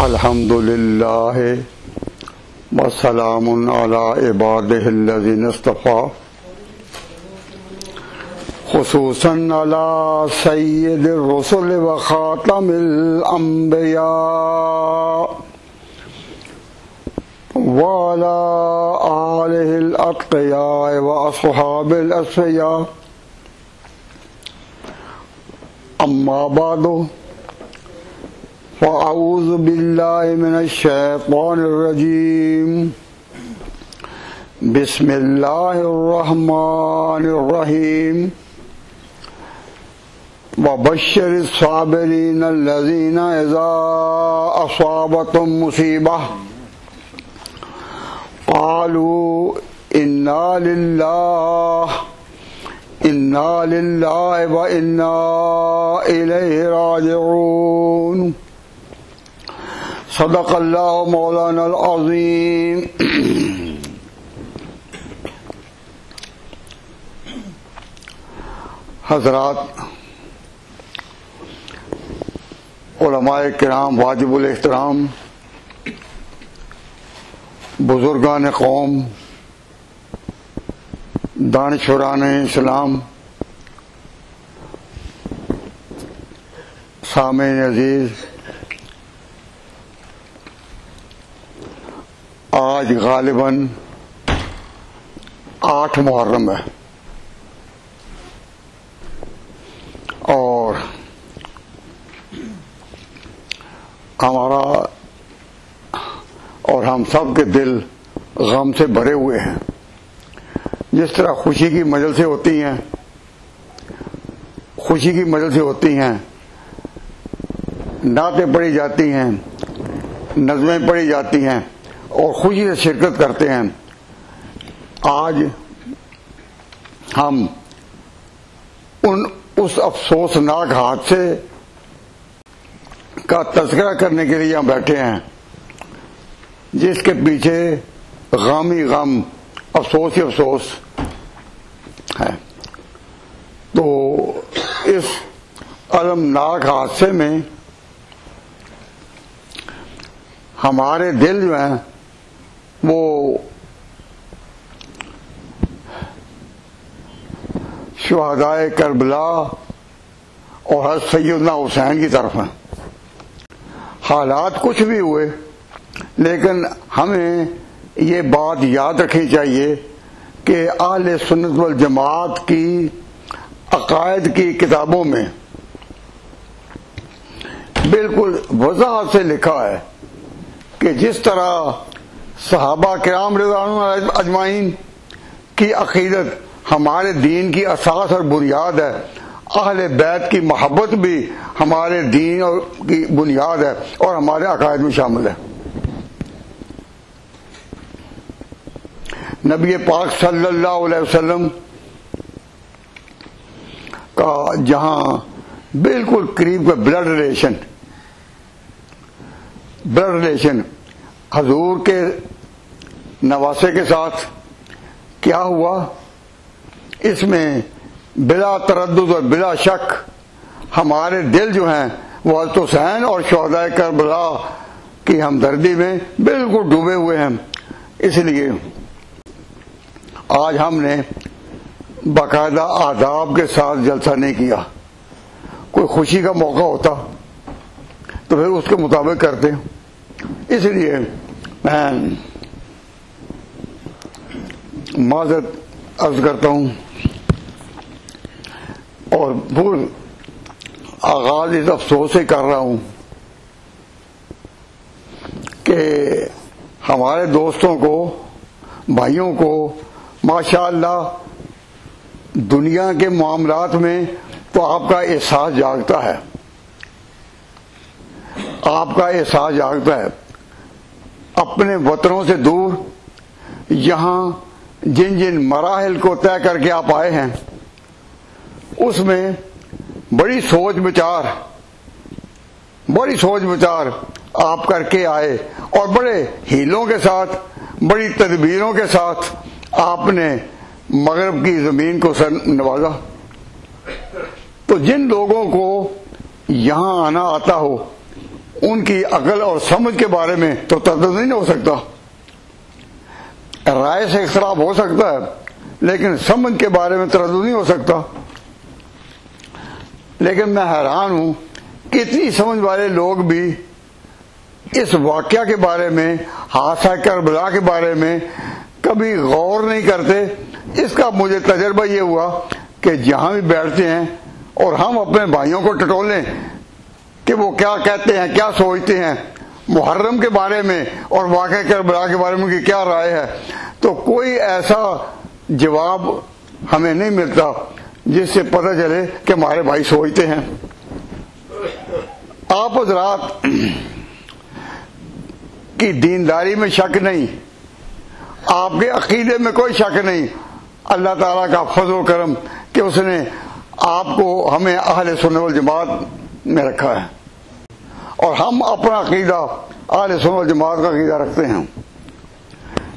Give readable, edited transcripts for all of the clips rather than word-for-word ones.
الحمد للہ وسلام علی عبادہ الذین اصطفیٰ خصوصاً علی سید الرسل وخاتم الانبیاء وعلی آلہ الاتقیاء واصحاب الاصفیاء اما بعد فأعوذ باللہ من الشیطان الرجیم بسم اللہ الرحمن الرحیم وبشر الصابرین الذین اذا اصابتهم مصیبہ قالوا انا للہ وانا الیہ راجعون صدق اللہ مولانا العظیم. حضرات، علماء کرام واجب الاحترام، بزرگان قوم، دانشوران اسلام، سامعین عزیز، آج غالباً 8 محرم ہے اور ہمارا اور ہم سب کے دل غم سے بھرے ہوئے ہیں. جس طرح خوشی کی مجلسیں ہوتی ہیں، نعتیں پڑھی جاتی ہیں، نظمیں پڑھی جاتی ہیں اور خوشی سے شرکت کرتے ہیں. آج ہم اس افسوسناک حادثے کا تذکرہ کرنے کے لیے یہاں بیٹھے ہیں جس کے پیچھے غم ہی غم، افسوس ہی افسوس ہے. تو اس المناک حادثے میں ہمارے دل جو ہیں وہ شہدائے کربلا اور حضرت سیدنا حسین کی طرف ہیں. حالات کچھ بھی ہوئے، لیکن ہمیں یہ بات یاد رکھنی چاہیے کہ اہل سنت والجماعت کی عقائد کی کتابوں میں بالکل وضاحت سے لکھا ہے کہ جس طرح صحابہ کرام رضوان اللہ اجمعین کی عقیدت ہمارے دین کی اساس اور بنیاد ہے، اہل بیت کی محبت بھی ہمارے دین کی بنیاد ہے اور ہمارے عقائد میں شامل ہے. نبی پاک صلی اللہ علیہ وسلم کا جہاں بالکل قریب کا بلڈ ریلیشن حضور کے نواسے کے ساتھ کیا ہوا، اس میں بلا تردد اور بلا شک ہمارے دل جو ہیں وہ حضرت حسین اور شہدائے کربلا کی ہمدردی میں بالکل ڈوبے ہوئے ہیں. اس لیے آج ہم نے باقاعدہ آداب کے ساتھ جلسہ نہیں کیا. کوئی خوشی کا موقع ہوتا تو پھر اس کے مطابق کرتے. اس لیے میں معذرت عرض کرتا ہوں اور آغاز اس افسوس سے کر رہا ہوں کہ ہمارے دوستوں کو، بھائیوں کو ماشاءاللہ دنیا کے معاملات میں تو آپ کا احساس جاگتا ہے، اپنے وطنوں سے دور یہاں جن مراحل کو طے کر کے آپ آئے ہیں اس میں بڑی سوچ بچار آپ کر کے آئے اور بڑے ہیلوں کے ساتھ، بڑی تدبیروں کے ساتھ آپ نے مغرب کی زمین کو سر نوازا. تو جن لوگوں کو یہاں آنا آتا ہو ان کی عقل اور سمجھ کے بارے میں تو تردد نہیں ہو سکتا. رائے سے اختلاف ہو سکتا ہے لیکن سمجھ کے بارے میں تردد نہیں ہو سکتا. لیکن میں حیران ہوں کتنی سمجھ والے لوگ بھی اس واقعہ کے بارے میں، حادثہ کربلا کے بارے میں کبھی غور نہیں کرتے. اس کا مجھے تجربہ یہ ہوا کہ جہاں بھی بیٹھتے ہیں اور ہم اپنے بھائیوں کو ٹٹولیں کہ وہ کیا کہتے ہیں، کیا سوچتے ہیں محرم کے بارے میں اور واقعہ کربلا کے بارے میں کہ کیا رائے ہے، تو کوئی ایسا جواب ہمیں نہیں ملتا جس سے پتہ چلے کہ ہمارے بھائی سوچتے ہیں. آپ حضرات کی دینداری میں شک نہیں، آپ کے عقیدے میں کوئی شک نہیں. اللہ تعالیٰ کا فضل و کرم کہ اس نے آپ کو ہمیں اہل سنت والجماعت میں رکھا ہے اور ہم اپنا عقیدہ اہل سنت والجماعت کا عقیدہ رکھتے ہیں.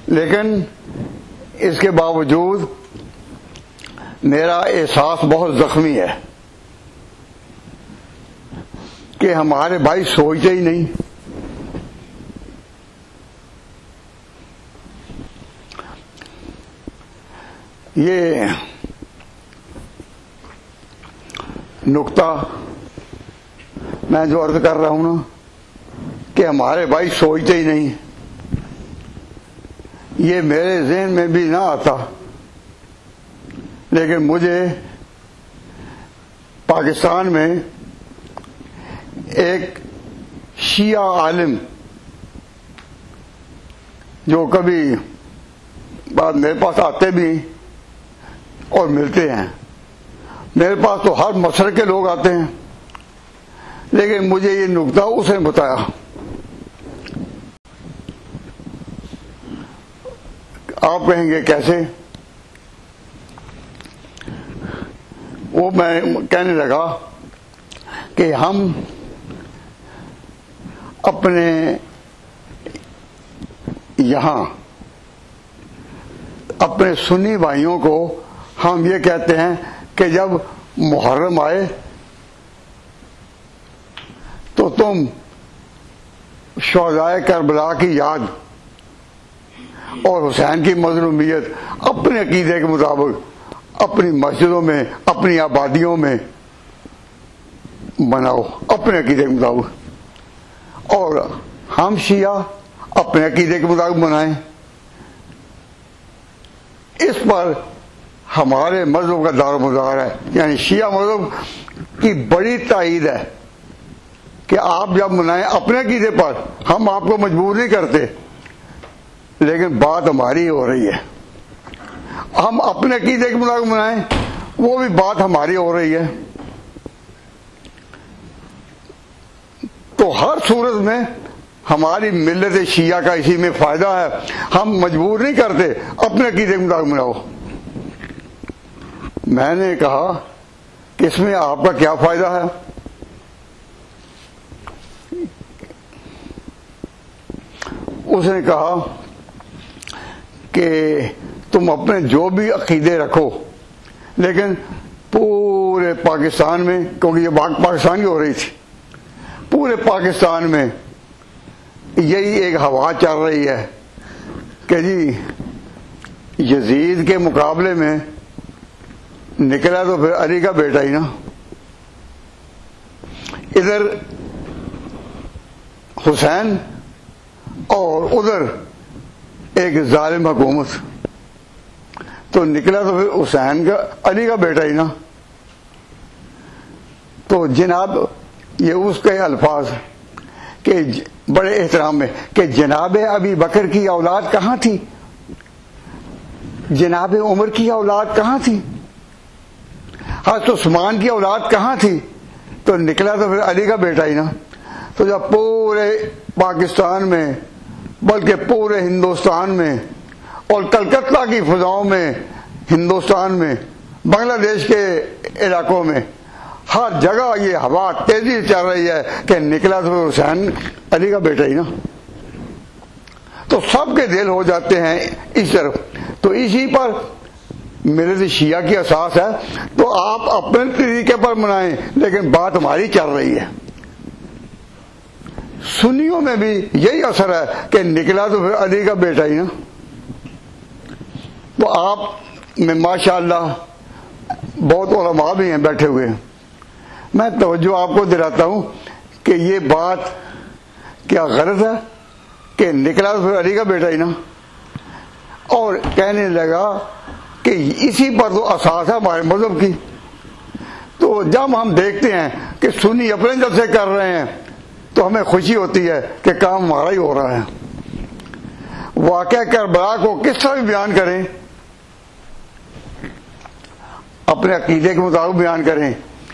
لیکن اس کے باوجود میرا احساس بہت زخمی ہے کہ ہمارے بھائی سوچتے ہی نہیں. یہ نقطہ میں جو عرض کر رہا ہوں نا کہ ہمارے بھائی سوچتے ہی نہیں، یہ میرے ذہن میں بھی نہ آتا. لیکن مجھے پاکستان میں ایک شیعہ عالم جو کبھی بعد میرے پاس آتے بھی اور ملتے ہیں، میرے پاس تو ہر مسلک کے لوگ آتے ہیں، لیکن مجھے یہ نقطہ اس نے بتایا. آپ کہیں گے کیسے؟ وہ میں کہنے لگا کہ ہم اپنے یہاں اپنے سنی بھائیوں کو ہم یہ کہتے ہیں کہ جب محرم آئے تو تم شہدائے کربلا کی یاد اور حسین کی مظلومیت اپنے عقیدے کے مطابق اپنی مسجدوں میں، اپنی آبادیوں میں مناؤ اپنے عقیدے کے مطابق، اور ہم شیعہ اپنے عقیدے کے مطابق منائیں. اس پر ہمارے مذہب کا دار و مدار ہے، یعنی شیعہ مذہب کی بڑی تائید ہے کہ آپ جب منائیں اپنے عقیدے پر، ہم آپ کو مجبور نہیں کرتے، لیکن بات ہماری ہو رہی ہے. ہم اپنے عقیدے کے مطابق منائیں، وہ بھی بات ہماری ہو رہی ہے. تو ہر صورت میں ہماری ملت شیعہ کا اسی میں فائدہ ہے. ہم مجبور نہیں کرتے، اپنے عقیدے کے مطابق مناؤ. میں نے کہا کہ اس میں آپ کا کیا فائدہ ہے؟ اس نے کہا کہ تم اپنے جو بھی عقیدے رکھو، لیکن پورے پاکستان میں، کیونکہ یہ بات پاکستان کی ہو رہی تھی، پورے پاکستان میں یہی ایک ہوا چل رہی ہے کہ جی یزید کے مقابلے میں نکلا تو پھر علی کا بیٹا ہی نا. ادھر حسین اور ادھر ایک ظالم حکومت، تو نکلا تو پھر حسین کا علی کا بیٹا ہی نا. تو جناب یہ اس کے الفاظ کہ بڑے احترام میں کہ جناب ابی بکر کی اولاد کہاں تھی، جناب عمر کی اولاد کہاں تھی، حضرت عثمان کی اولاد کہاں تھی، تو نکلا تو پھر علی کا بیٹا ہی نا. تو جب پورے پاکستان میں بلکہ پورے ہندوستان میں اور کلکتہ کی فضاؤں میں، ہندوستان میں، بنگلہ دیش کے علاقوں میں، ہر جگہ یہ ہوا تیزی سے چل رہی ہے کہ نکلا تو حسین علی کا بیٹا ہی نا. تو سب کے دل ہو جاتے ہیں اس طرف. تو اسی پر میرے شیعہ کی اساس ہے. تو آپ اپنے طریقے پر منائیں، لیکن بات ہماری چل رہی ہے. سنیوں میں بھی یہی اثر ہے کہ نکلا تو پھر علی کا بیٹا ہی نا. تو آپ میں ماشاءاللہ بہت علماء بھی ہیں بیٹھے ہوئے ہیں. میں توجہ آپ کو دلاتا ہوں کہ یہ بات کیا غلط ہے کہ نکلا تو پھر علی کا بیٹا ہی نا. اور کہنے لگا کہ اسی پر تو اساس ہے ہمارے مذہب کی. تو جب ہم دیکھتے ہیں کہ سنی اپنے جلسے کر رہے ہیں تو ہمیں خوشی ہوتی ہے کہ کام ہمارا ہی ہو رہا ہے. واقعہ کربلا کو کس طرح بھی بیان کریں, اپنے عقیدے کے مطابق بیان کریں,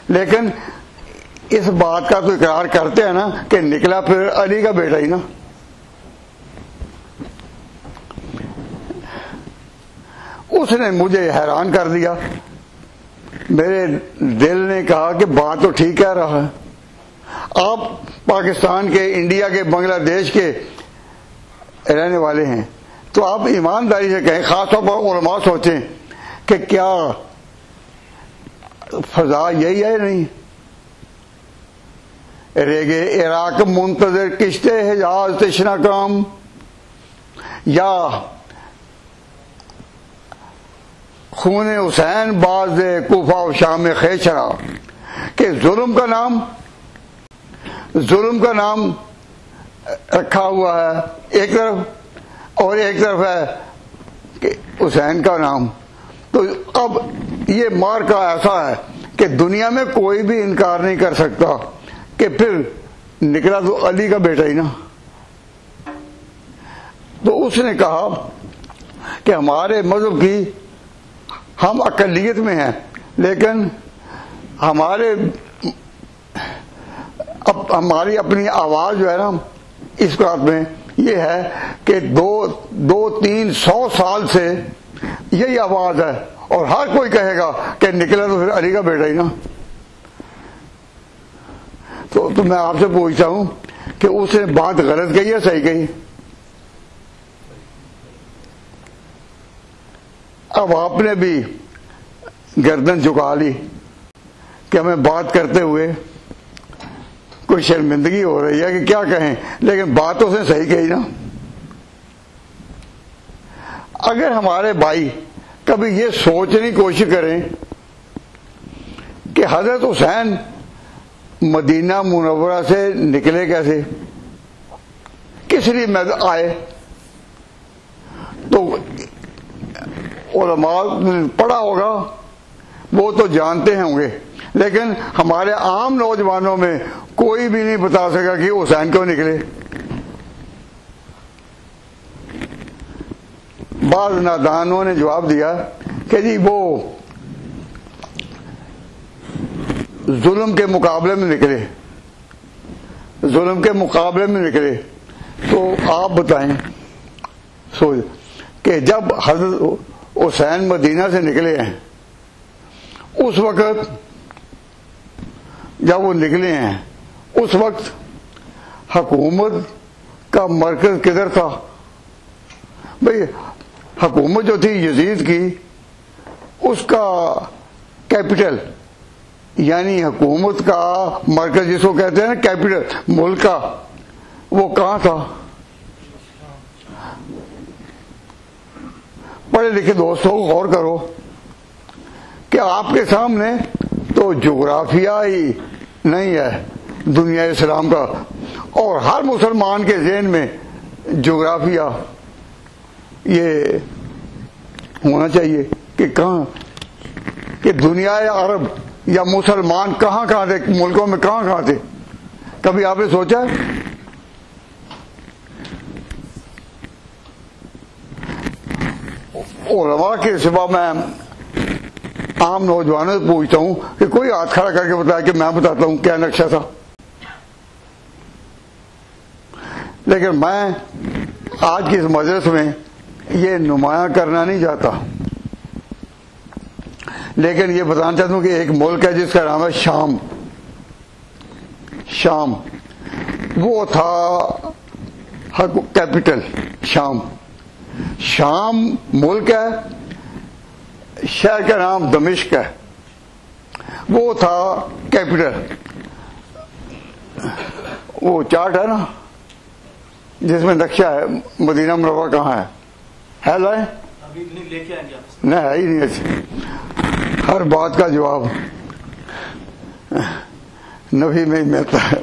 لیکن اس بات کا تو اقرار کرتے ہیں نا کہ نکلا پھر علی کا بیٹا ہی نا. اس نے مجھے حیران کر دیا. میرے دل نے کہا کہ بات تو ٹھیک کہہ رہا ہے. آپ پاکستان کے, انڈیا کے, بنگلہ دیش کے رہنے والے ہیں تو آپ ایمانداری سے کہیں, خاص طور پر علماء سوچیں کہ کیا فضا یہی ہے نہیں. ریگے عراق منتظر کشتے حجاز تشنا کام, یا خون حسین باز کوفہ و شام خیشرا, کہ ظلم کا نام رکھا ہوا ہے ایک طرف, اور ایک طرف ہے کہ حسین کا نام. تو اب یہ مارکا ایسا ہے کہ دنیا میں کوئی بھی انکار نہیں کر سکتا کہ پھر نکلا تو علی کا بیٹا ہی نا. تو اس نے کہا کہ ہمارے مذہب کی ہم اقلیت میں ہیں, لیکن ہماری اپنی آواز جو ہے نا اس بات میں یہ ہے کہ 200-300 سال سے یہی آواز ہے, اور ہر کوئی کہے گا کہ نکلا تو پھر علی کا بیٹا ہی نا. تو میں آپ سے پوچھتا ہوں کہ اس نے بات غلط کہی ہے صحیح کہی؟ اب آپ نے بھی گردن جھکا لی کہ ہمیں بات کرتے ہوئے کوئی شرمندگی ہو رہی ہے کہ کیا کہیں, لیکن بات تو اس نے صحیح کہی نا. اگر ہمارے بھائی کبھی یہ سوچنے کی کوشش کریں کہ حضرت حسین مدینہ منورہ سے نکلے کیسے, کس لیے آئے, تو علماء نے پڑھا ہوگا وہ تو جانتے ہوں گے, لیکن ہمارے عام نوجوانوں میں کوئی بھی نہیں بتا سکا کہ حسین کیوں نکلے. بعض نادانوں نے جواب دیا کہ جی وہ ظلم کے مقابلے میں نکلے. تو آپ بتائیں سوچ کہ جب حضرت حسین مدینہ سے نکلے ہیں, اس وقت جب وہ نکلے ہیں اس وقت حکومت کا مرکز کدھر تھا؟ بھئی حکومت جو تھی یزید کی, اس کا کیپٹل یعنی حکومت کا مرکز جس کو کہتے ہیں نا کیپٹل ملک کا, وہ کہاں تھا؟ پڑھے لکھے دوستوں غور کرو کہ آپ کے سامنے تو جغرافیہ ہی نہیں ہے دنیا اسلام کا, اور ہر مسلمان کے ذہن میں جغرافیہ یہ ہونا چاہیے کہ کہاں, کہ دنیا عرب یا مسلمان کہاں تھے, ملکوں میں کہاں تھے. کبھی آپ نے سوچا؟ علماء کے سوا میں عام نوجوانوں سے پوچھتا ہوں کہ کوئی ہاتھ کھڑا کر کے بتایا کہ میں بتاتا ہوں کیا نقشہ تھا. لیکن میں آج کی اس مجلس میں یہ نمایاں کرنا نہیں چاہتا, لیکن یہ بتانا چاہتا ہوں کہ ایک ملک ہے جس کا نام ہے شام. وہ تھا کیپٹل شام ملک ہے, شہر کا نام دمشق ہے, وہ تھا کیپٹل. وہ چارٹ ہے نا جس میں نقشہ ہے مدینہ منورہ کہاں ہے لائے؟ نہیں ہے ہی نہیں. اچھا ہر بات کا جواب نبی میں ہی ملتا ہے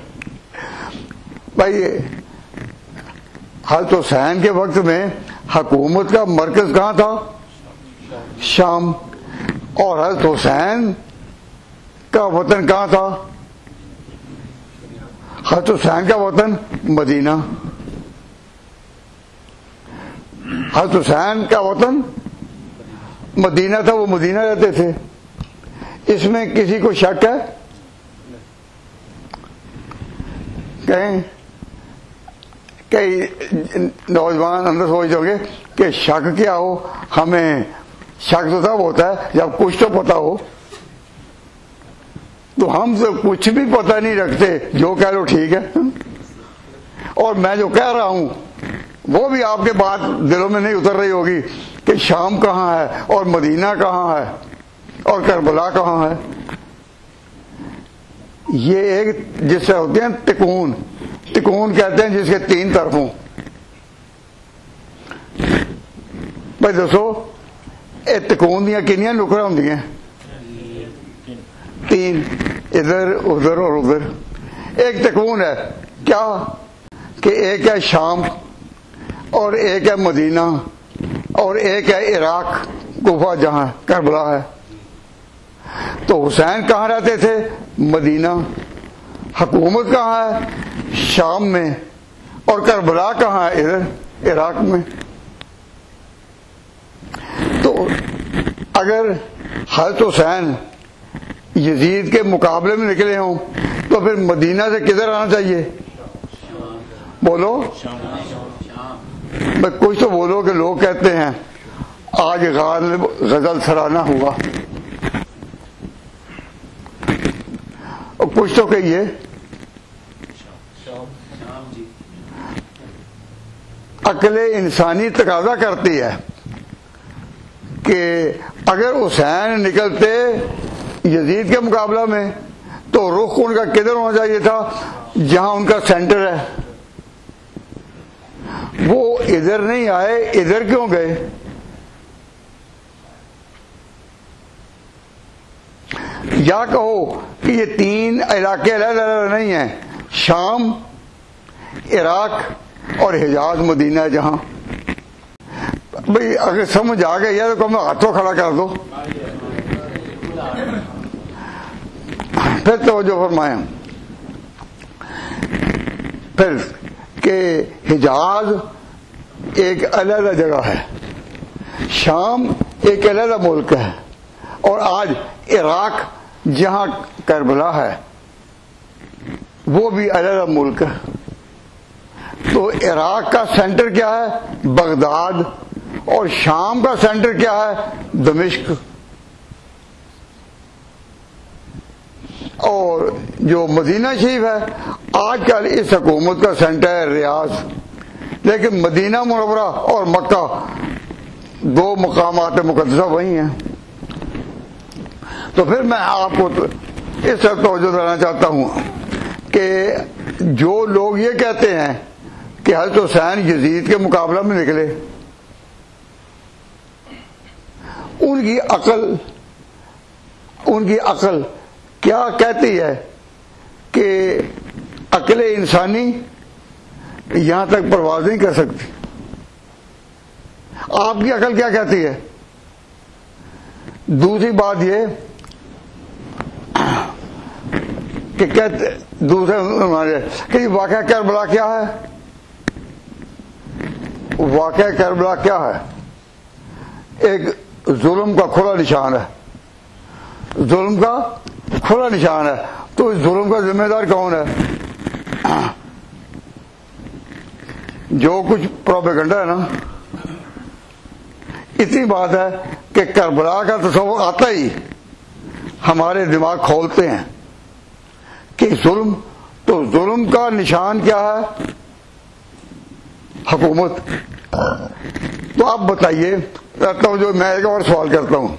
بھائی. حضرت حسین کے وقت میں حکومت کا مرکز کہاں تھا؟ شام. اور حضرت حسین کا وطن کہاں تھا؟ حضرت حسین کا وطن مدینہ. حضرت حسین کا وطن مدینہ تھا, وہ مدینہ رہتے تھے. اس میں کسی کو شک ہے؟ کہیں کئی نوجوان اندر سوچ دو گے کہ شک کیا ہو, ہمیں شک تو تب ہوتا ہے جب کچھ تو پتا ہو. تو ہم سے کچھ بھی پتہ نہیں رکھتے, جو کہہ لو ٹھیک ہے. اور میں جو کہہ رہا ہوں وہ بھی آپ کے بات دلوں میں نہیں اتر رہی ہوگی کہ شام کہاں ہے اور مدینہ کہاں ہے اور کربلا کہاں ہے. یہ ایک جس سے ہوتے ہیں تکون, تکون کہتے ہیں جس کے 3 طرف ہوں. بھائی دوستو یہ تکون دیا کنیاں نکڑا ہوں 3, ادھر ادھر اور ادھر. ایک تکون ہے کیا کہ ایک ہے شام اور ایک ہے مدینہ اور ایک ہے عراق کوفہ جہاں کربلا ہے. تو حسین کہاں رہتے تھے؟ مدینہ. حکومت کہاں ہے؟ شام میں. اور کربلا کہاں ہے؟ ادھر عراق میں. تو اگر حضرت حسین یزید کے مقابلے میں نکلے ہوں تو پھر مدینہ سے کدھر آنا چاہیے؟ بولو میں کچھ تو بولو کہ لوگ کہتے ہیں آج غزل سرانہ ہوا, اور کچھ تو کہیے. عقل انسانی تقاضا کرتی ہے کہ اگر حسین نکلتے یزید کے مقابلہ میں تو رخ ان کا کدھر ہونا چاہیے تھا؟ جہاں ان کا سینٹر ہے. وہ ادھر نہیں آئے, ادھر کیوں گئے؟ یا کہو کہ یہ 3 علاقے علیحدہ علیحدہ نہیں ہیں, شام, عراق اور حجاز مدینہ جہاں. بھئی اگر سمجھ آ گئی ہے تو کم ہاتھوں کھڑا کر دو. پھر توجہ فرمائیں پھر کہ حجاز ایک علیحدہ جگہ ہے, شام ایک علیحدہ ملک ہے, اور آج عراق جہاں کربلا ہے وہ بھی علیحدہ ملک ہے. تو عراق کا سینٹر کیا ہے؟ بغداد. اور شام کا سینٹر کیا ہے؟ دمشق. اور جو مدینہ شریف ہے آج کل اس حکومت کا سینٹر ہے ریاض. لیکن مدینہ منورہ اور مکہ 2 مقامات مقدسہ وہی ہیں. تو پھر میں آپ کو اس طرح توجہ دینا چاہتا ہوں کہ جو لوگ یہ کہتے ہیں کہ حضرت حسین یزید کے مقابلہ میں نکلے, ان کی عقل کیا کہتی ہے کہ عقل انسانی یہاں تک پرواز نہیں کر سکتی. آپ کی عقل کیا کہتی ہے؟ دوسری بات یہ کہ دوسرے کہ واقعہ کربلا کیا ہے؟ واقعہ کربلا کیا ہے؟ ایک ظلم کا کھلا نشان ہے, ظلم کا کھلا نشان ہے. تو اس ظلم کا ذمہ دار کون ہے؟ جو کچھ پروپیگنڈا ہے نا. اتنی بات ہے کہ کربلا کا تصور آتا ہی ہمارے دماغ کھولتے ہیں کہ ظلم, تو ظلم کا نشان کیا ہے؟ حکومت. تو آپ بتائیے, جو میں ایک اور سوال کرتا ہوں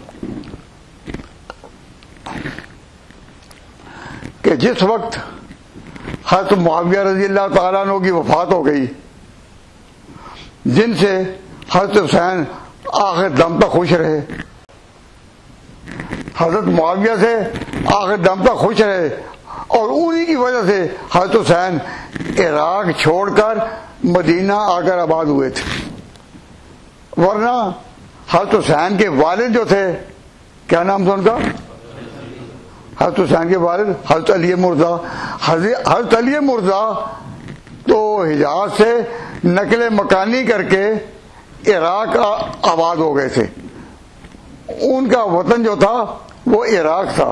کہ جس وقت حضرت معاویہ رضی اللہ تعالیٰ عنہ کی وفات ہو گئی، جن سے حضرت حسین آخر دم تک خوش رہے، حضرت معاویہ سے آخر دم تک خوش رہے، اور انہی کی وجہ سے حضرت حسین عراق چھوڑ کر مدینہ آ کر آباد ہوئے تھے۔ ورنہ حضرت حسین کے والد جو تھے، کیا نام تھا ان کا؟ حضرت حسین کے والد حضرت علی مرزا۔ حضرت علی مرزا تو حجاز سے نقل مکانی کر کے عراق آباد ہو گئے تھے، ان کا وطن جو تھا وہ عراق تھا۔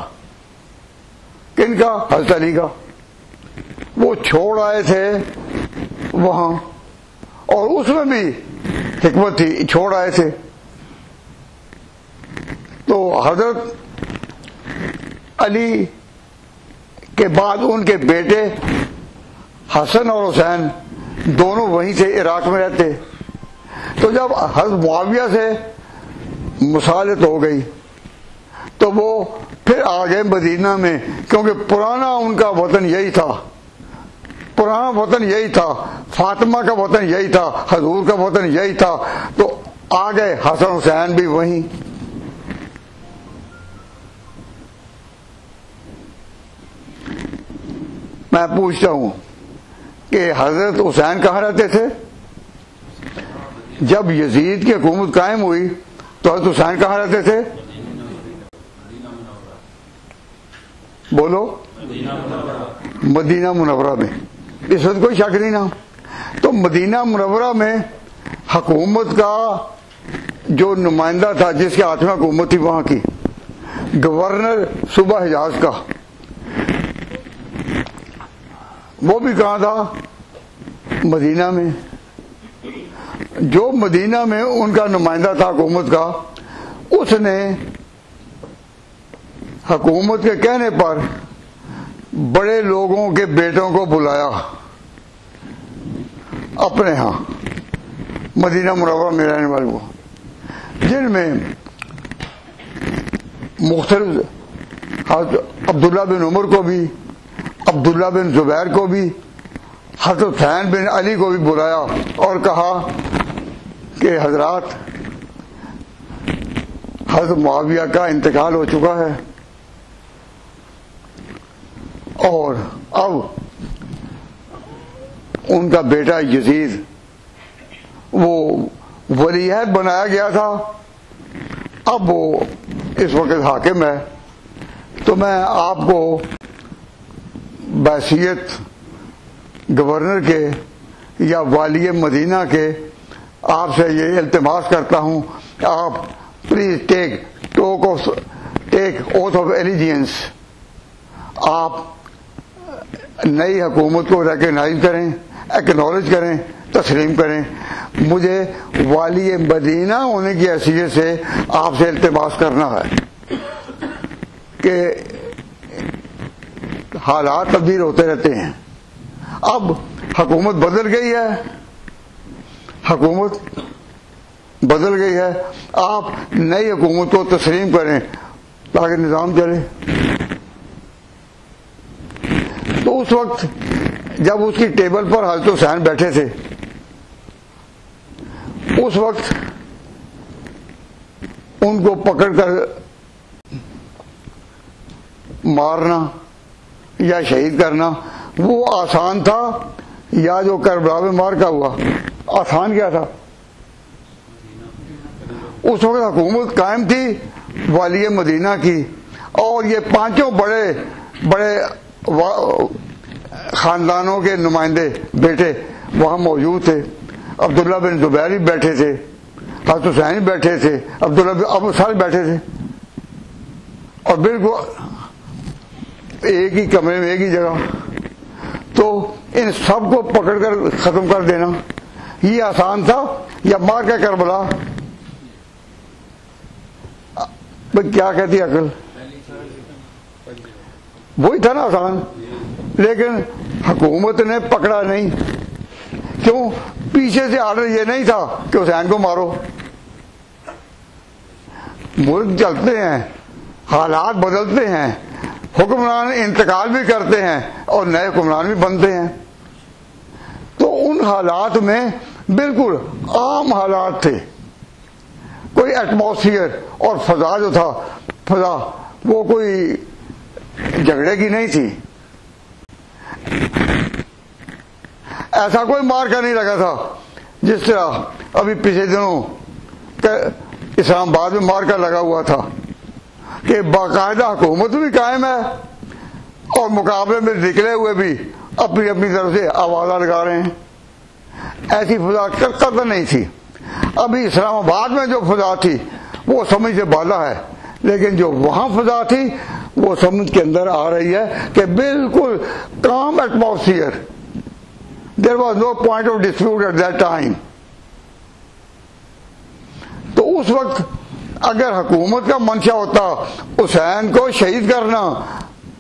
کن کا؟ حضرت علی کا۔ وہ چھوڑ آئے تھے وہاں، اور اس میں بھی حکمت تھی، چھوڑ آئے تھے۔ تو حضرت علی کے بعد ان کے بیٹے حسن اور حسین دونوں وہیں سے عراق میں رہتے۔ تو جب حضرت معاویہ سے مصالحت ہو گئی تو وہ پھر آ گئے مدینہ میں، کیونکہ پرانا ان کا وطن یہی تھا، پرانا وطن یہی تھا، فاطمہ کا وطن یہی تھا، حضور کا وطن یہی تھا، تو آ گئے حسن حسین بھی وہیں۔ میں پوچھتا ہوں کہ حضرت حسین کہاں رہتے تھے؟ جب یزید کی حکومت قائم ہوئی تو حضرت حسین کہاں رہتے تھے؟ بولو، مدینہ منورہ میں۔ اس وقت کوئی شک نہیں نا۔ تو مدینہ منورہ میں حکومت کا جو نمائندہ تھا، جس کے ہاتھ میں حکومت تھی وہاں کی، گورنر صوبہ حجاز کا، وہ بھی کہاں تھا؟ مدینہ میں۔ جو مدینہ میں ان کا نمائندہ تھا حکومت کا، اس نے حکومت کے کہنے پر بڑے لوگوں کے بیٹوں کو بلایا اپنے ہاں، مدینہ منورہ میں رہنے والوں کو، جن میں مختلف حضرت عبداللہ بن عمر کو بھی، عبداللہ بن زبیر کو بھی، حضرت حسین بن علی کو بھی بلایا اور کہا کہ حضرات، حضرت معاویہ کا انتقال ہو چکا ہے، اور اب ان کا بیٹا یزید وہ ولی عہد بنایا گیا تھا، اب وہ اس وقت حاکم ہے، تو میں آپ کو بحیثیت گورنر کے یا والی مدینہ کے آپ سے یہ التماس کرتا ہوں، آپ پلیز ٹیک اوتھ آف ایلیجینس، آپ نئی حکومت کو ریکگنائز کریں، ایکنالج کریں، تسلیم کریں۔ مجھے والی مدینہ ہونے کی حیثیت سے آپ سے التماس کرنا ہے کہ حالات تبدیل ہوتے رہتے ہیں، اب حکومت بدل گئی ہے، حکومت بدل گئی ہے، آپ نئی حکومت کو تسلیم کریں تاکہ نظام چلے۔ تو اس وقت جب اس کی ٹیبل پر حضرت حسین بیٹھے تھے، اس وقت ان کو پکڑ کر مارنا یا شہید کرنا وہ آسان تھا، یا جو کربلا میں مار کا ہوا آسان کیا تھا؟ اس وقت حکومت قائم تھی والی مدینہ کی، اور یہ پانچوں بڑے بڑے خاندانوں کے نمائندے بیٹے وہاں موجود تھے۔ عبداللہ بن زبیر بھی بیٹھے تھے، حضرت حسین بیٹھے تھے، عبداللہ بن ابو سال بیٹھے تھے، اور بالکل ایک ہی کمرے میں ایک ہی جگہ۔ تو ان سب کو پکڑ کر ختم کر دینا یہ آسان تھا یا مار کے کربلا؟ کیا کہتی عقل؟ وہی تھا نا آسان، لیکن حکومت نے پکڑا نہیں۔ کیوں؟ پیچھے سے آرڈر یہ نہیں تھا کہ حسین کو مارو۔ ملک چلتے ہیں، حالات بدلتے ہیں، حکمران انتقال بھی کرتے ہیں اور نئے حکمران بھی بنتے ہیں. تو ان حالات میں بالکل عام حالات تھے. کوئی ایٹماسفیئر اور فضا جو تھا، فضا وہ کوئی جھگڑے کی نہیں تھی. ایسا کوئی مارکا نہیں لگا تھا جس طرح ابھی پچھلے دنوں اسلام آباد میں مارکا لگا ہوا تھا کہ باقاعدہ حکومت بھی قائم ہے اور مقابلے میں نکلے ہوئے بھی اپنی اپنی طرف سے آوازہ لگا رہے ہیں. ایسی فضا قطع نہیں تھی. ابھی اسلام آباد میں جو فضا تھی وہ سمجھ سے بالا ہے، لیکن جو وہاں فضا تھی وہ سمجھ کے اندر آ رہی ہے کہ بالکل calm atmosphere. There was no point of dispute at that time. تو اس وقت اگر حکومت کا منشا ہوتا حسین کو شہید کرنا،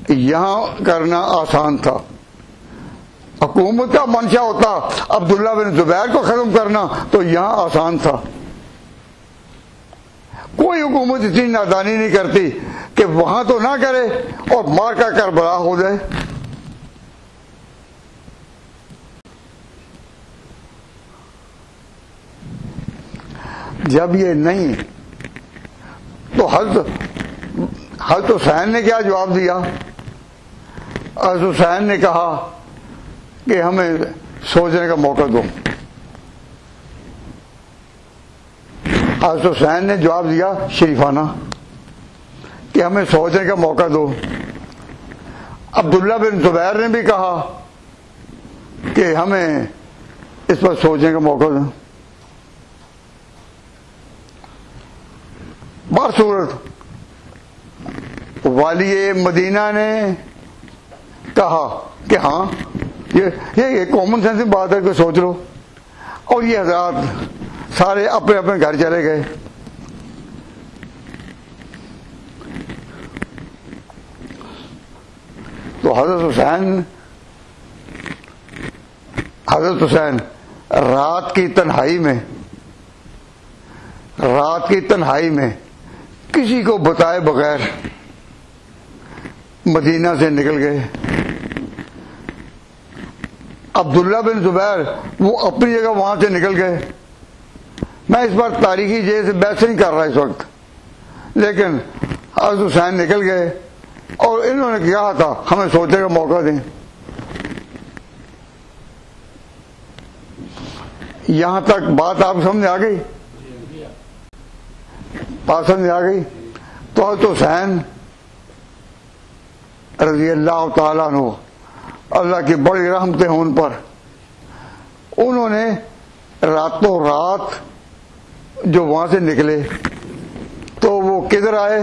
یہاں کرنا آسان تھا. حکومت کا منشا ہوتا عبداللہ بن زبیر کو ختم کرنا تو یہاں آسان تھا. کوئی حکومت اتنی نادانی نہیں کرتی کہ وہاں تو نہ کرے اور مارکا کربلا ہو جائے. جب یہ نہیں تو حضرت حسین نے کیا جواب دیا؟ حضرت حسین نے کہا کہ ہمیں سوچنے کا موقع دو. حضرت حسین نے جواب دیا شریفانہ کہ ہمیں سوچنے کا موقع دو. عبداللہ بن زبیر نے بھی کہا کہ ہمیں اس پر سوچنے کا موقع دو. بصورت والی مدینہ نے کہا کہ ہاں یہ کامن سینس کی بات ہے کہ سوچ لو. اور یہ حضرات سارے اپنے اپنے گھر چلے گئے. تو حضرت حسین رات کی تنہائی میں کسی کو بتائے بغیر مدینہ سے نکل گئے. عبداللہ بن زبیر وہ اپنی جگہ وہاں سے نکل گئے. میں اس بار تاریخی جہے سے بحث نہیں کر رہا اس وقت، لیکن حضرت حسین نکل گئے اور انہوں نے کہا تھا ہمیں سوچنے کا موقع دیں. یہاں تک بات آپ سمجھ آ گئی؟ بات سمجھ آ گئی؟ تو حضرت حسین رضی اللہ تعالیٰ عنہ، اللہ کی بڑی رحمتیں ان پر، انہوں نے راتوں رات جو وہاں سے نکلے تو وہ کدھر آئے؟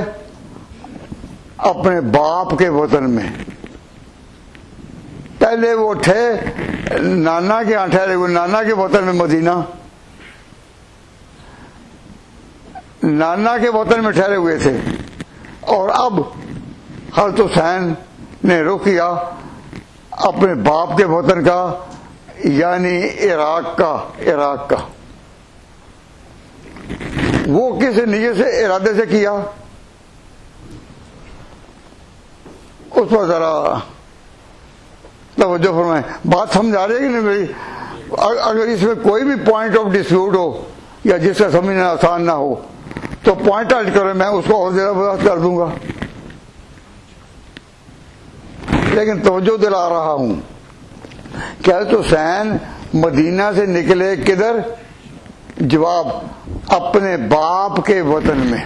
اپنے باپ کے وطن میں. پہلے وہ تھے نانا کے یہاں ٹھہرے ہوئے، نانا کے وطن میں مدینہ، نانا کے وطن میں ٹھہرے ہوئے تھے. اور اب حضرت حسین نے رخ کیا اپنے باپ کے وطن کا، یعنی عراق کا. وہ کس نیت سے، ارادے سے کیا؟ اس پر ذرا توجہ فرمائیں. بات سمجھ آ رہی ہے کہ نہیں میری؟ اگر اس میں کوئی بھی پوائنٹ آف ڈسپیوٹ ہو یا جس کا سمجھنا آسان نہ ہو تو پوائنٹ آؤٹ کریں، میں اس کو اور زیادہ وضاحت کر دوں گا. لیکن توجہ دلا رہا ہوں کہ حضرت حسین مدینہ سے نکلے کدھر؟ جواب اپنے باپ کے وطن میں.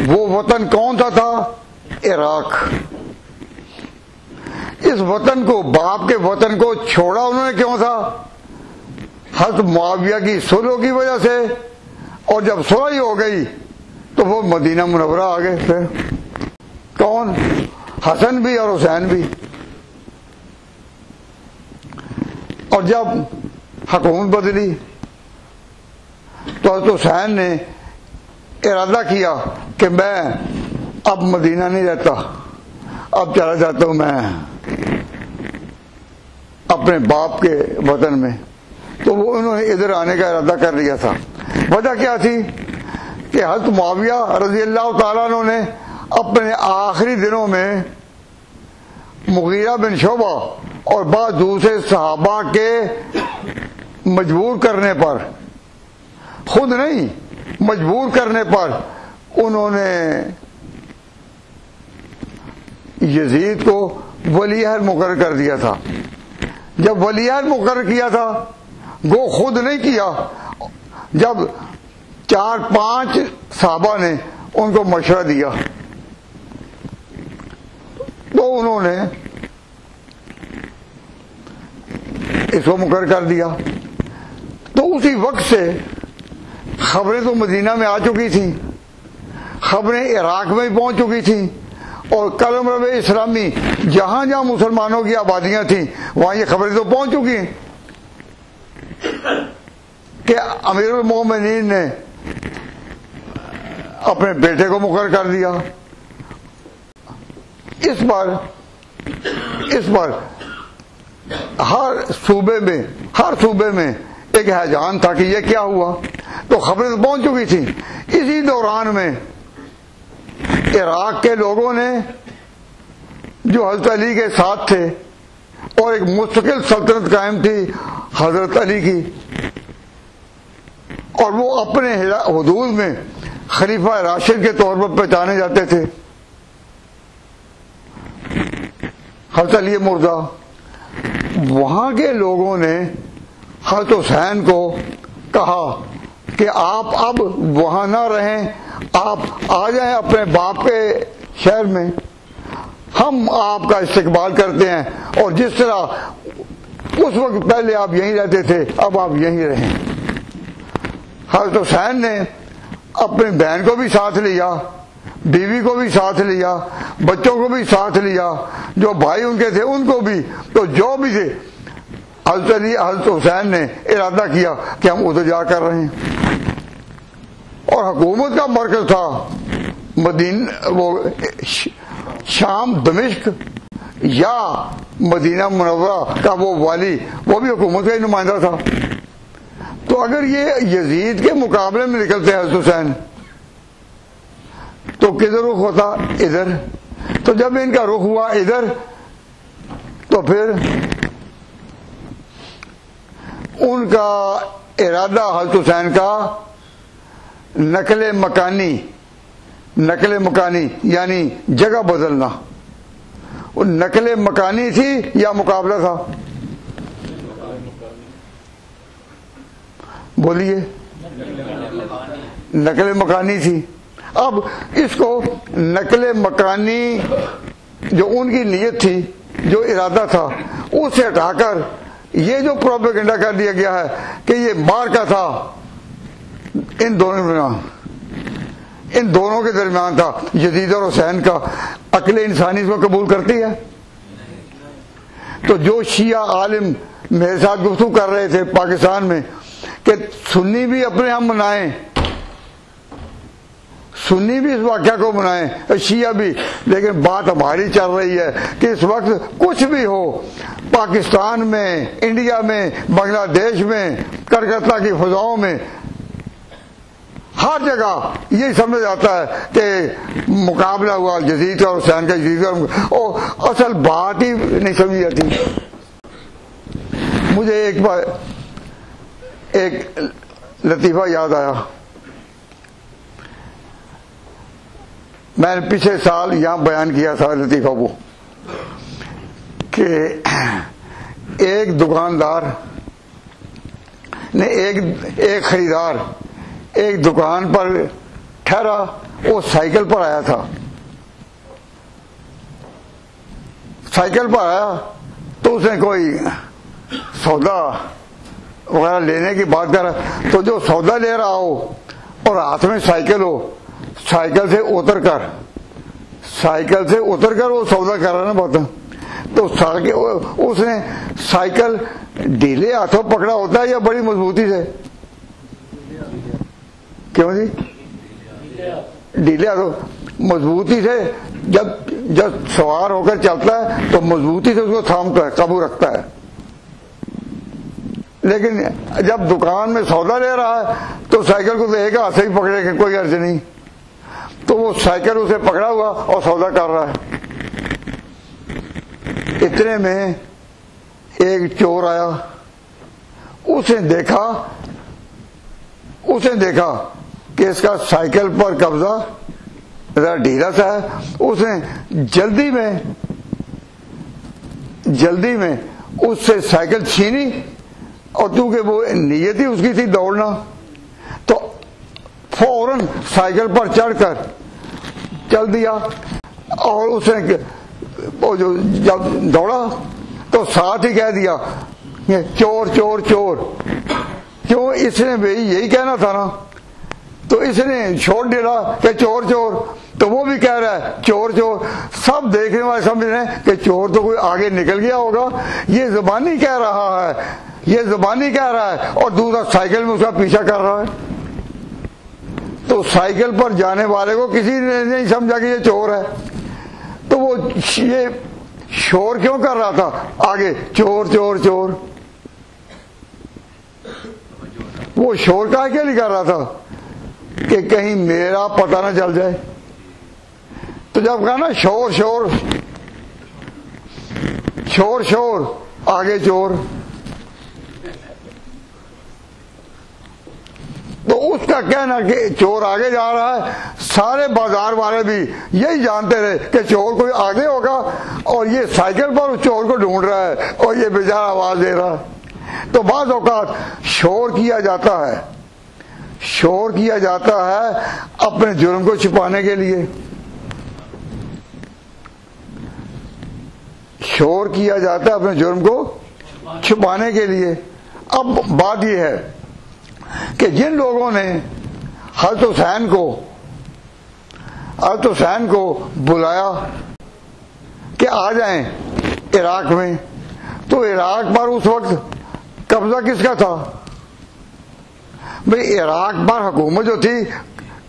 وہ وطن کون سا تھا؟ عراق. اس وطن کو، باپ کے وطن کو چھوڑا انہوں نے کیوں تھا؟ حضرت معاویہ کی صلح کی وجہ سے. اور جب صلح ہی ہو گئی تو وہ مدینہ منورہ آ گئے. پھر کون؟ حسن بھی اور حسین بھی. اور جب حکومت بدلی تو حضرت حسین نے ارادہ کیا کہ میں اب مدینہ نہیں رہتا، اب چلا جاتا ہوں میں اپنے باپ کے وطن میں. تو وہ انہوں نے ادھر آنے کا ارادہ کر لیا تھا. وجہ کیا تھی کہ حضرت معاویہ رضی اللہ تعالیٰ عنہ نے اپنے آخری دنوں میں مغیرہ بن شعبہ اور بعض دوسرے صحابہ کے مجبور کرنے پر، خود نہیں مجبور کرنے پر، انہوں نے یزید کو ولی عہد مقرر کر دیا تھا۔ جب ولی عہد مقرر کیا تھا، وہ خود نہیں کیا، جب 4-5 صحابہ نے ان کو مشورہ دیا تو انہوں نے اس کو مقرر کر دیا۔ تو اسی وقت سے خبریں تو مدینہ میں آ چکی تھیں، خبریں عراق میں پہنچ چکی تھیں، اور قلم رب اسلامی جہاں جہاں مسلمانوں کی آبادیاں تھیں وہاں یہ خبریں تو پہنچ چکی ہیں کہ امیر المومنین نے اپنے بیٹے کو مقرر کر دیا۔ اس پر ہر صوبے میں ایک ہیجان تھا کہ یہ کیا ہوا، تو خبریں تو پہنچ چکی تھیں۔ اسی دوران میں عراق کے لوگوں نے جو حضرت علی کے ساتھ تھے، اور ایک مستقل سلطنت قائم تھی حضرت علی کی، اور وہ اپنے حدود میں خلیفہ راشد کے طور پر پہچانے جاتے تھے، حضرت علی مرزا۔ وہاں کے لوگوں نے حضرت حسین کو کہا کہ آپ اب وہاں نہ رہیں، آپ آ جائیں اپنے باپ کے شہر میں، ہم آپ کا استقبال کرتے ہیں، اور جس طرح اس وقت پہلے آپ یہیں رہتے تھے اب آپ یہیں رہیں۔ حضرت حسین نے اپنی بہن کو بھی ساتھ لیا، بیوی کو بھی ساتھ لیا، بچوں کو بھی ساتھ لیا، جو بھائی ان کے تھے ان کو بھی، تو جو بھی تھے حضرت حسین نے ارادہ کیا کہ ہم ادھر جا کر رہے ہیں۔ اور حکومت کا مرکز تھا وہ شام دمشق یا مدینہ منورہ کا وہ والی، وہ بھی حکومت کا ہی نمائندہ تھا۔ تو اگر یہ یزید کے مقابلے میں نکلتے حضرت حسین تو کدھر رخ ہوتا؟ ادھر۔ تو جب ان کا رخ ہوا ادھر تو پھر ان کا ارادہ حضرت حسین کا نقل مکانی یعنی جگہ بدلنا، وہ نقل مکانی تھی یا مقابلہ تھا؟ بولیے، نقل مکانی تھی۔ اب اس کو نقل مکانی جو ان کی نیت تھی، جو ارادہ تھا، اس سے ہٹا کر یہ جو پروپیگنڈا کر دیا گیا ہے کہ یہ مارکا تھا ان دونوں کے درمیان تھا، یزید اور حسین کا، عقل انسانی اس کو قبول کرتی ہے؟ تو جو شیعہ عالم میرے ساتھ گفتگو کر رہے تھے پاکستان میں کہ سنی بھی اپنے ہم منائیں، سنی بھی اس واقعہ کو منائیں، شیعہ بھی، لیکن بات ہماری چل رہی ہے کہ اس وقت کچھ بھی ہو، پاکستان میں، انڈیا میں، بنگلہ دیش میں، کلکتہ کی فضاؤں میں، ہر جگہ یہ سمجھ آتا ہے کہ مقابلہ ہوا یزید اور حسین کا، یزید اور اصل بات ہی نہیں سمجھی جاتی۔ مجھے ایک لطیفہ یاد آیا، میں نے پچھلے سال یہاں بیان کیا تھا لطیفہ کو، کہ ایک دکاندار نے ایک خریدار ایک دکان پر ٹھہرا، وہ سائیکل پر آیا تھا، سائیکل پر آیا تو اس نے کوئی سودا وغیرہ لینے کی بات کر رہا، تو جو سودا لے رہا ہو اور ہاتھ میں سائیکل ہو، سائیکل سے اتر کر وہ سودا کر رہا نا بات، تو اس نے سائیکل ڈھیلے ہاتھوں پکڑا ہوتا ہے یا بڑی مضبوطی سے؟ کیوں جی؟ ڈھیلے ہاتھوں، مضبوطی سے جب سوار ہو کر چلتا ہے تو مضبوطی سے اس کو تھامتا ہے، قابو رکھتا ہے، لیکن جب دکان میں سودا لے رہا ہے تو سائیکل کو تو ایک ہاتھ سے ہی پکڑے گا، کوئی عرض نہیں۔ تو وہ سائیکل اسے پکڑا ہوا اور سودا کر رہا ہے. اتنے میں ایک چور آیا. اس نے دیکھا کہ اس کا سائیکل پر قبضہ ذرا ڈھیلا سا ہے. اس نے جلدی میں اس سے سائیکل چھینی, اور کیونکہ وہ نیت ہی اس کی تھی دوڑنا, تو فوراً سائیکل پر چڑھ کر چل دیا. اور اس نے جب دوڑا تو ساتھ ہی کہہ دیا چور چور چور. کیوں؟ اس نے بھی یہی کہنا تھا نا, تو اس نے چھوڑ دیا کہ چور چور, تو وہ بھی کہہ رہا ہے چور چور. سب دیکھنے والے سمجھ رہے ہیں کہ چور تو کوئی آگے نکل گیا ہوگا, یہ زبانی کہہ رہا ہے, اور دوسرا سائیکل میں اس کا پیچھا کر رہا ہے. تو سائیکل پر جانے والے کو کسی نے نہیں سمجھا کہ یہ چور ہے, تو وہ یہ شور کیوں کر رہا تھا آگے چور چور چور؟ وہ شور کا کیا نہیں کر رہا تھا کہ کہیں میرا پتہ نہ چل جائے. تو جب کہا نا شور شور شور شور آگے چور, تو اس کا کہنا کہ چور آگے جا رہا ہے, سارے بازار والے بھی یہی جانتے رہے کہ چور کوئی آگے ہوگا, اور یہ سائیکل پر اس چور کو ڈھونڈ رہا ہے اور یہ بیچارہ آواز دے رہا ہے. تو بعض اوقات شور کیا جاتا ہے اپنے جرم کو چھپانے کے لیے. شور کیا جاتا ہے اپنے جرم کو چھپانے کے لیے. اب بات یہ ہے کہ جن لوگوں نے حضرت حسین کو بلایا کہ آ جائیں عراق میں, تو عراق پر اس وقت قبضہ کس کا تھا؟ بھئی عراق پر حکومت جو تھی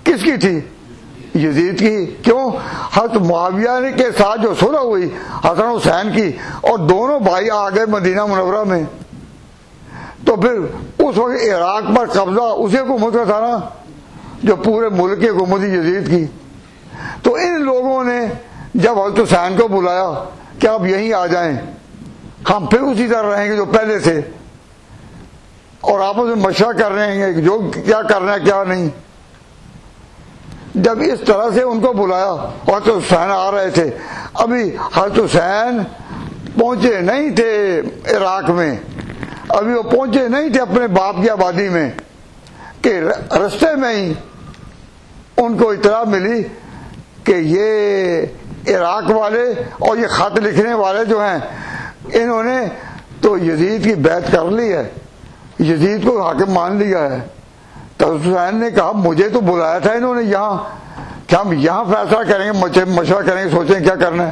کس کی تھی؟ یزید کی. کیوں؟ حضرت معاویہ کے ساتھ جو صلح ہوئی حسن حسین کی, اور دونوں بھائی آ گئے مدینہ منورہ میں, تو پھر اس وقت عراق پر قبضہ اسی حکومت کا تھا نا جو پورے ملک کی حکومت یزید کی. تو ان لوگوں نے جب حضرت حسین کو بلایا کہ آپ یہیں آ جائیں, ہم پھر اسی طرح رہیں گے جو پہلے تھے, اور آپس میں مشورہ کر رہے ہیں کہ جو کیا کرنا ہے کیا نہیں. جب اس طرح سے ان کو بلایا, حضرت حسین آ رہے تھے, ابھی حضرت حسین پہنچے نہیں تھے عراق میں, ابھی وہ پہنچے نہیں تھے اپنے باپ کی آبادی میں, کہ رستے میں ہی ان کو اطلاع ملی کہ یہ عراق والے اور یہ خط لکھنے والے جو ہیں انہوں نے تو یزید کی بیعت کر لی ہے, یزید کو حاکم مان لیا ہے. تو حسین نے کہا مجھے تو بلایا تھا انہوں نے یہاں, کہ ہم یہاں فیصلہ کریں گے, مشورہ کریں گے, سوچیں کیا کرنا ہے.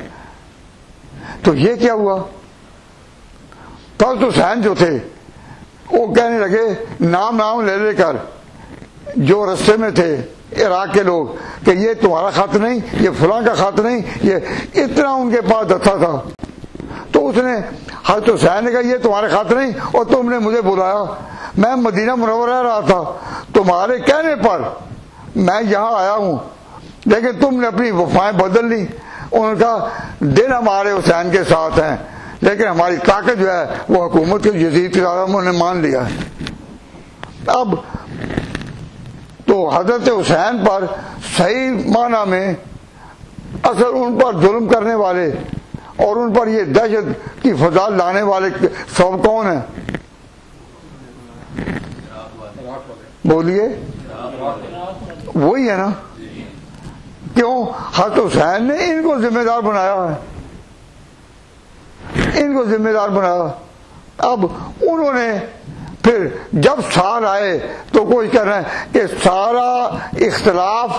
تو یہ کیا ہوا؟ تو حسین جو تھے وہ کہنے لگے نام لے کر جو رستے میں تھے عراق کے لوگ کہ یہ تمہارا خط نہیں, یہ فلاں کا خط نہیں, یہ اتنا ان کے پاس دستہ تھا. تو اس نے حضرت حسین نے کہا یہ تمہارے خط نہیں, اور تم نے مجھے بلایا, میں مدینہ منورہ رہ رہا تھا, تمہارے کہنے پر میں یہاں آیا ہوں, لیکن تم نے اپنی وفائیں بدل لی. انہوں نے کہا دل ہمارے حسین کے ساتھ ہیں, لیکن ہماری طاقت جو ہے وہ حکومت کے یزید کے ساتھ انہوں نے مان لیا ہے. اب تو حضرت حسین پر صحیح معنی میں اصل ان پر ظلم کرنے والے اور ان پر یہ دہشت کی فضا لانے والے سب کون ہیں؟ بولیے, وہی ہے نا. کیوں؟ حضرت حسین نے ان کو ذمہ دار بنایا ہے, ان کو ذمہ دار بنایا. اب انہوں نے پھر جب سال آئے تو کوئی کہہ رہے ہیں کہ سارا اختلاف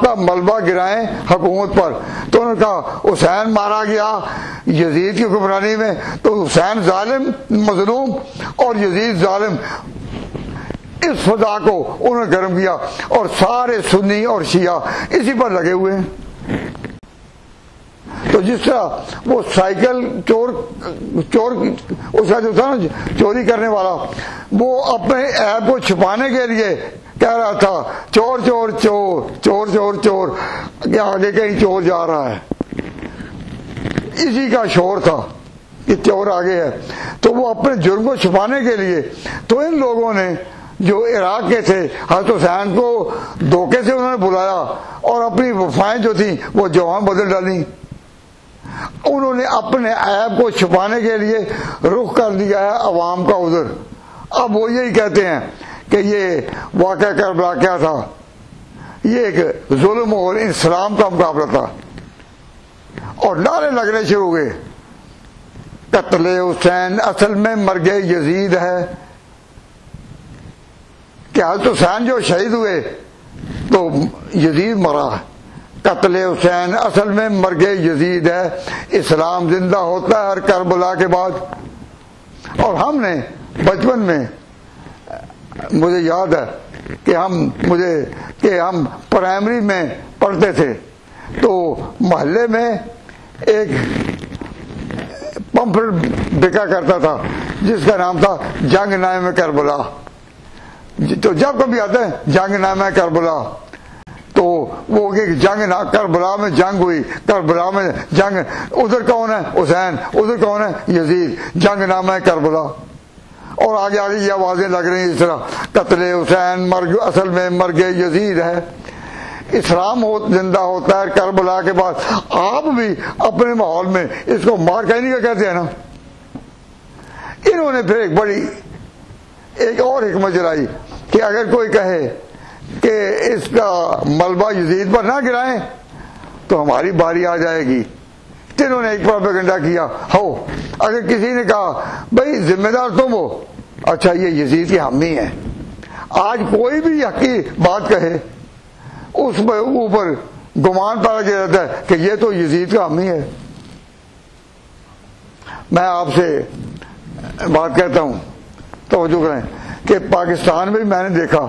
کا ملبہ گرائیں حکومت پر. تو انہوں نے کہا حسین مارا گیا یزید کی حکمرانی میں, تو حسین ظالم مظلوم اور یزید ظالم, اس فضا کو انہوں نے گرم کیا, اور سارے سنی اور شیعہ اسی پر لگے ہوئے ہیں. تو جس طرح وہ سائیکل چور اس کا جو تھا نا چوری کرنے والا, وہ اپنے عیب کو چھپانے کے لیے کہہ رہا تھا چور چور چور چور چور چور، کہ آگے کہیں چور جا رہا ہے، اسی کا شور تھا کہ چور آگے ہے۔ تو وہ اپنے جرم کو چھپانے کے لیے تو ان لوگوں نے جو عراق کے تھے حضرت حسین کو دھوکے سے انہوں نے بلایا اور اپنی وفائیں جو تھیں وہ جوان بدل ڈالیں۔ انہوں نے اپنے عیب کو چھپانے کے لیے رخ کر دیا ہے عوام کا عذر۔ اب وہ یہی کہتے ہیں کہ یہ واقعہ کربلا کیا تھا، یہ ایک ظلم اور انسلام کا مقابلہ تھا، اور نعرے لگنے شروع ہوئے، قتل حسین اصل میں مرگ یزید ہے، کہ حضرت حسین جو شہید ہوئے تو یزید مرا، قتل حسین اصل میں مرگ یزید ہے، اسلام زندہ ہوتا ہے ہر کربلا کے بعد۔ اور ہم نے بچپن میں، مجھے یاد ہے کہ ہم پرائمری میں پڑھتے تھے تو محلے میں ایک پمفلٹ بکا کرتا تھا جس کا نام تھا جنگ نامہ کربلا۔ تو جب کبھی آتا ہے جنگ نامہ کربلا تو وہ کہ جنگ کربلا میں جنگ ہوئی، کربلا میں جنگ، ادھر کون ہے حسین، ادھر کون ہے یزید، جنگ نامہ کربلا، اور آگے آگے یہ آوازیں لگ رہی ہیں اس طرح، قتل حسین مرگ اصل میں مرگ یزید ہے، اسلام زندہ ہوتا ہے کربلا کے بعد۔ آپ بھی اپنے ماحول میں اس کو مار کہنی کا کہتے ہیں نا۔ انہوں نے پھر ایک اور حکمت چلائی کہ اگر کوئی کہے کہ اس کا ملبہ یزید پر نہ گرائیں تو ہماری باری آ جائے گی۔ انہوں نے ایک پروپیگنڈا کیا، ہو اگر کسی نے کہا بھائی ذمہ دار تم ہو، اچھا یہ یزید کے حامی ہیں، آج کوئی بھی حقی بات کہے اس پر اوپر گمان پایا جاتا ہے کہ یہ تو یزید کا حامی ہے۔ میں آپ سے بات کہتا ہوں، توجہ کریں کہ پاکستان میں میں نے دیکھا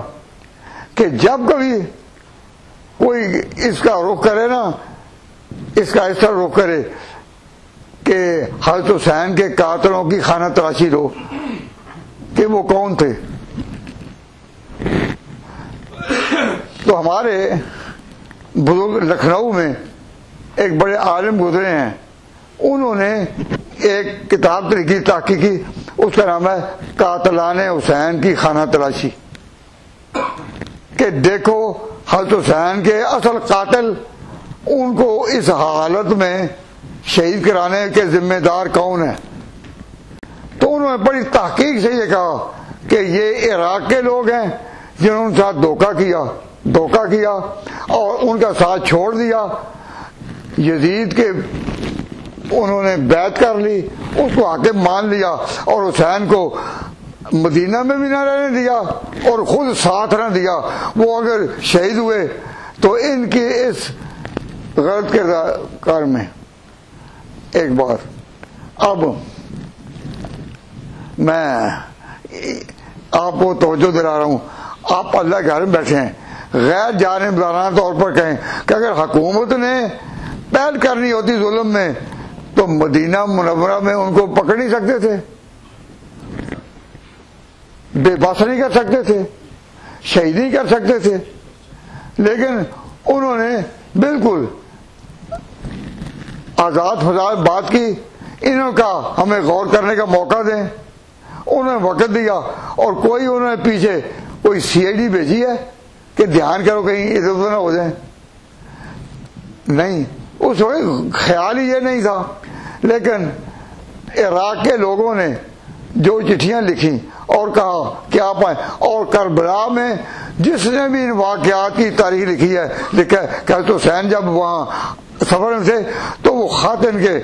کہ جب کبھی کوئی اس کا رخ کرے نا، اس کا ایسا رخ کرے کہ حضرت حسین کے قاتلوں کی خانہ تلاشی لو کہ وہ کون تھے، تو ہمارے بزرگ لکھنؤ میں ایک بڑے عالم گزرے ہیں، انہوں نے ایک کتاب لکھی تحقیقی، اس کا نام ہے قاتلان حسین کی خانہ تلاشی، کہ دیکھو حضرت حسین کے اصل قاتل ان کو اس حالت میں شہید کرانے کے ذمہ دار کون ہیں۔ تو انہوں نے بڑی تحقیق سے یہ کہا کہ یہ عراق کے لوگ ہیں جنہوں نے ساتھ دھوکہ کیا اور ان کا ساتھ چھوڑ دیا، یزید کے انہوں نے بیعت کر لی، اس کو حاکم مان لیا اور حسین کو مدینہ میں بھی نہ رہنے دیا اور خود ساتھ نہ دیا۔ وہ اگر شہید ہوئے تو ان کی اس غلط کردار میں ایک بار، اب میں آپ کو توجہ دلا رہا ہوں، آپ اللہ کے گھر میں بیٹھے ہیں، غیر جانبدارانہ طور پر کہیں کہ اگر حکومت نے پہل کرنی ہوتی ظلم میں تو مدینہ منورہ میں ان کو پکڑ نہیں سکتے تھے، بے بس نہیں کر سکتے تھے، شہید نہیں کر سکتے تھے، لیکن انہوں نے بالکل آزاد فضاد بات کی۔ انہوں نے کہا ہمیں غور کرنے کا موقع دیں، انہوں نے وقت دیا، اور کوئی انہوں نے پیچھے کوئی سی آئی ڈی بھیجی ہے کہ دھیان کرو کہیں ادھر ادھر نہ ہو جائیں، نہیں، اس وقت خیال ہی یہ نہیں تھا۔ لیکن عراق کے لوگوں نے جو چٹھیاں لکھی اور کہا کہ آپ آئیں، اور کربلا میں جس نے بھی ان واقعات کی تاریخ لکھی ہے، لکھا ہے کہ حضرت حسین جب وہاں سفر میں تھے تو وہ خط ان کے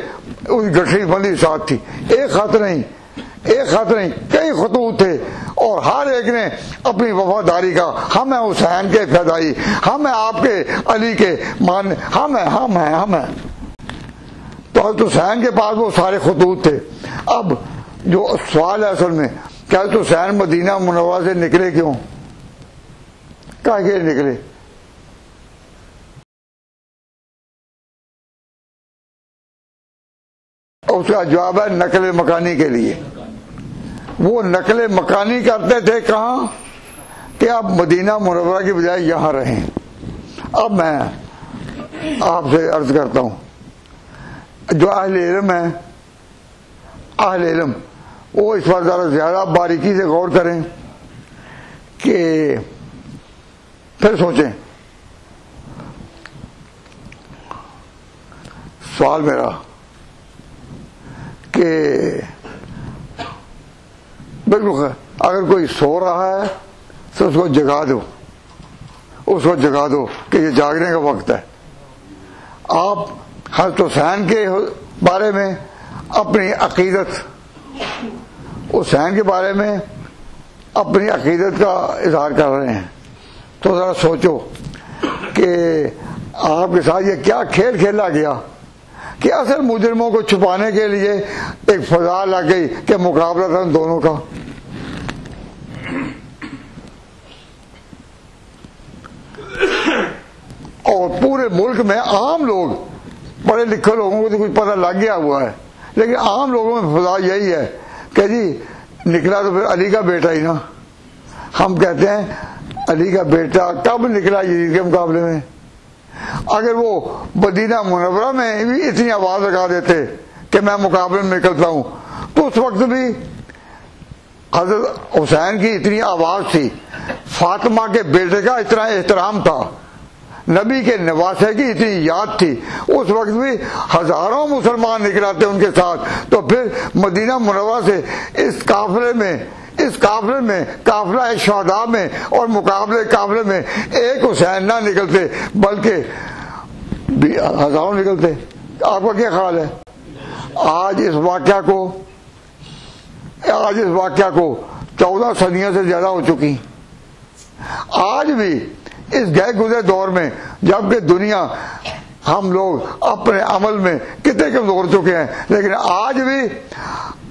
ان گٹھڑی بندی ساتھ تھی، ایک خط نہیں، کئی خطوط تھے، اور ہر ایک نے اپنی وفاداری کا، ہم ہیں حسین کے فدائی، ہم ہیں آپ کے علی کے مان، ہم ہیں۔ تو حضرت حسین کے پاس وہ سارے خطوط تھے۔ اب جو سوال ہے اصل میں کہ حضرت حسین مدینہ منورہ سے نکلے کیوں، کہاں کے نکلے؟ اس کا جواب ہے نقل مکانی کے لیے۔ وہ نقل مکانی کرتے تھے کہاں؟ کہ آپ مدینہ منورہ کی بجائے یہاں رہیں. اب میں آپ سے عرض کرتا ہوں، جو اہل علم ہیں، اہل علم وہ اس پر ذرا زیادہ باریکی سے غور کریں کہ پھر سوچیں. سوال میرا کہ بالکل اگر کوئی سو رہا ہے تو اس کو جگا دو، اس کو جگا دو کہ یہ جاگنے کا وقت ہے. آپ حضرت حسین کے بارے میں اپنی عقیدت، حسین کے بارے میں اپنی عقیدت کا اظہار کر رہے ہیں، تو ذرا سوچو کہ آپ کے ساتھ یہ کیا کھیل کھیلا گیا کہ اصل مجرموں کو چھپانے کے لیے ایک فضا لگ گئی کہ مقابلہ تھا ان دونوں کا. اور پورے ملک میں عام لوگ، پڑھے لکھے لوگوں کو تو کچھ پتہ لگ گیا ہوا ہے، لیکن عام لوگوں میں فضا یہی ہے کہ جی نکلا تو پھر علی کا بیٹا ہی نا. ہم کہتے ہیں علی کا بیٹا کب نکلا یزید کے مقابلے میں؟ اگر وہ مدینہ منورہ میں بھی اتنی آواز لگا دیتے کہ میں مقابلے میں نکلتا ہوں، تو اس وقت بھی حضرت حسین کی اتنی آواز تھی، فاطمہ کے بیٹے کا اتنا احترام تھا، نبی کے نواسے کی اتنی یاد تھی، اس وقت بھی ہزاروں مسلمان نکلاتے ان کے ساتھ. تو پھر مدینہ منورہ سے اس قافلے میں قافلہ شہداء میں اور مقابلے قافلے میں ایک حسین نہ نکلتے بلکہ ہزاروں نکلتے. آپ کا کیا خیال ہے؟ آج اس واقعہ کو 14 صدیوں سے زیادہ ہو چکی. آج بھی اس گئے گزرے دور میں جبکہ دنیا، ہم لوگ اپنے عمل میں کتنے کمزور چکے ہیں، لیکن آج بھی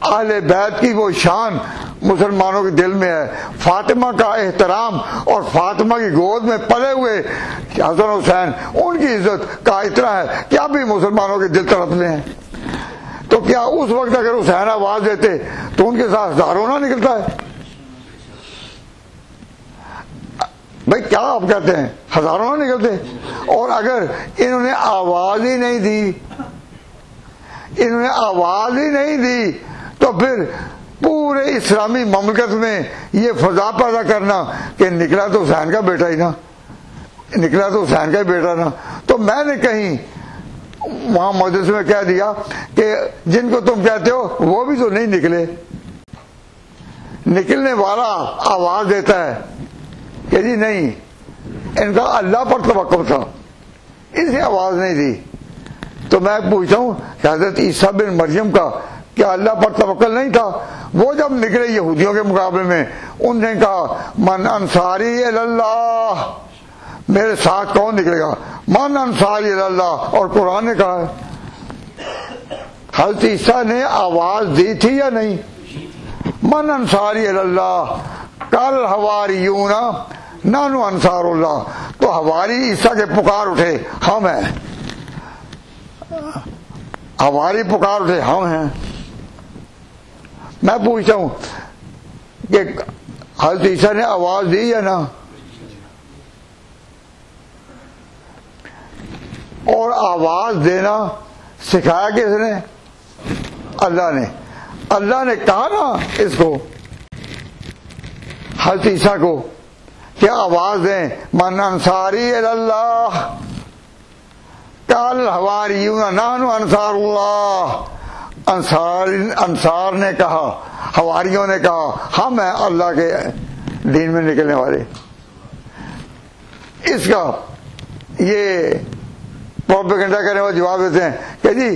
اہل بیت کی وہ شان مسلمانوں کے دل میں ہے. فاطمہ کا احترام اور فاطمہ کی گود میں پلے ہوئے حسن حسین، ان کی عزت کا اتنا ہے کہ اب بھی مسلمانوں کے دل تڑپتے ہیں. تو کیا اس وقت اگر حسین آواز دیتے تو ان کے ساتھ ہزاروں نہ نکلتا ہے؟ بھائی کیا آپ کہتے ہیں ہزاروں نہ نکلتے؟ اور اگر انہوں نے آواز ہی نہیں دی تو پھر پورے اسلامی مملکت میں یہ فضا پیدا کرنا کہ نکلا تو حسین کا بیٹا ہی نا، نکلا تو حسین کا ہی بیٹا نا. تو میں نے کہیں وہاں مجلس میں کہہ دیا کہ جن کو تم کہتے ہو وہ بھی تو نہیں نکلے. نکلنے والا آواز دیتا ہے کہ جی نہیں، ان کا اللہ پر توقع تھا، اسے آواز نہیں دی. تو میں پوچھتا ہوں کہ حضرت عیسیٰ بن مریم کا کیا اللہ پر توکل نہیں تھا؟ وہ جب نکلے یہودیوں کے مقابلے میں، انہوں نے کہا من انصاری اللہ، میرے ساتھ کون نکلے گا؟ من انصاری اللہ. اور قرآن نے کہا ہے. حضرت عیسیٰ نے آواز دی تھی یا نہیں؟ من انصاری اللہ قال حواریون نحن انصار اللہ. تو حواری عیسیٰ کے پکار اٹھے ہم ہیں، ہماری پکار اٹھے ہم ہیں. میں پوچھتا ہوں کہ حضرت عیسیٰ نے آواز دی یا نہ؟ اور آواز دینا سکھایا کس نے؟ اللہ نے. اللہ نے کہا نا اس کو، حضرت عیسیٰ کو، کہ آواز دیں من انصاری اللہ قال الحواریون نحن انصار اللہ. انصار نے کہا، حواریوں نے کہا ہم ہیں اللہ کے دین میں نکلنے والے. اس کا یہ پروپیگنڈا کرنے والے جواب دیتے ہیں کہ جی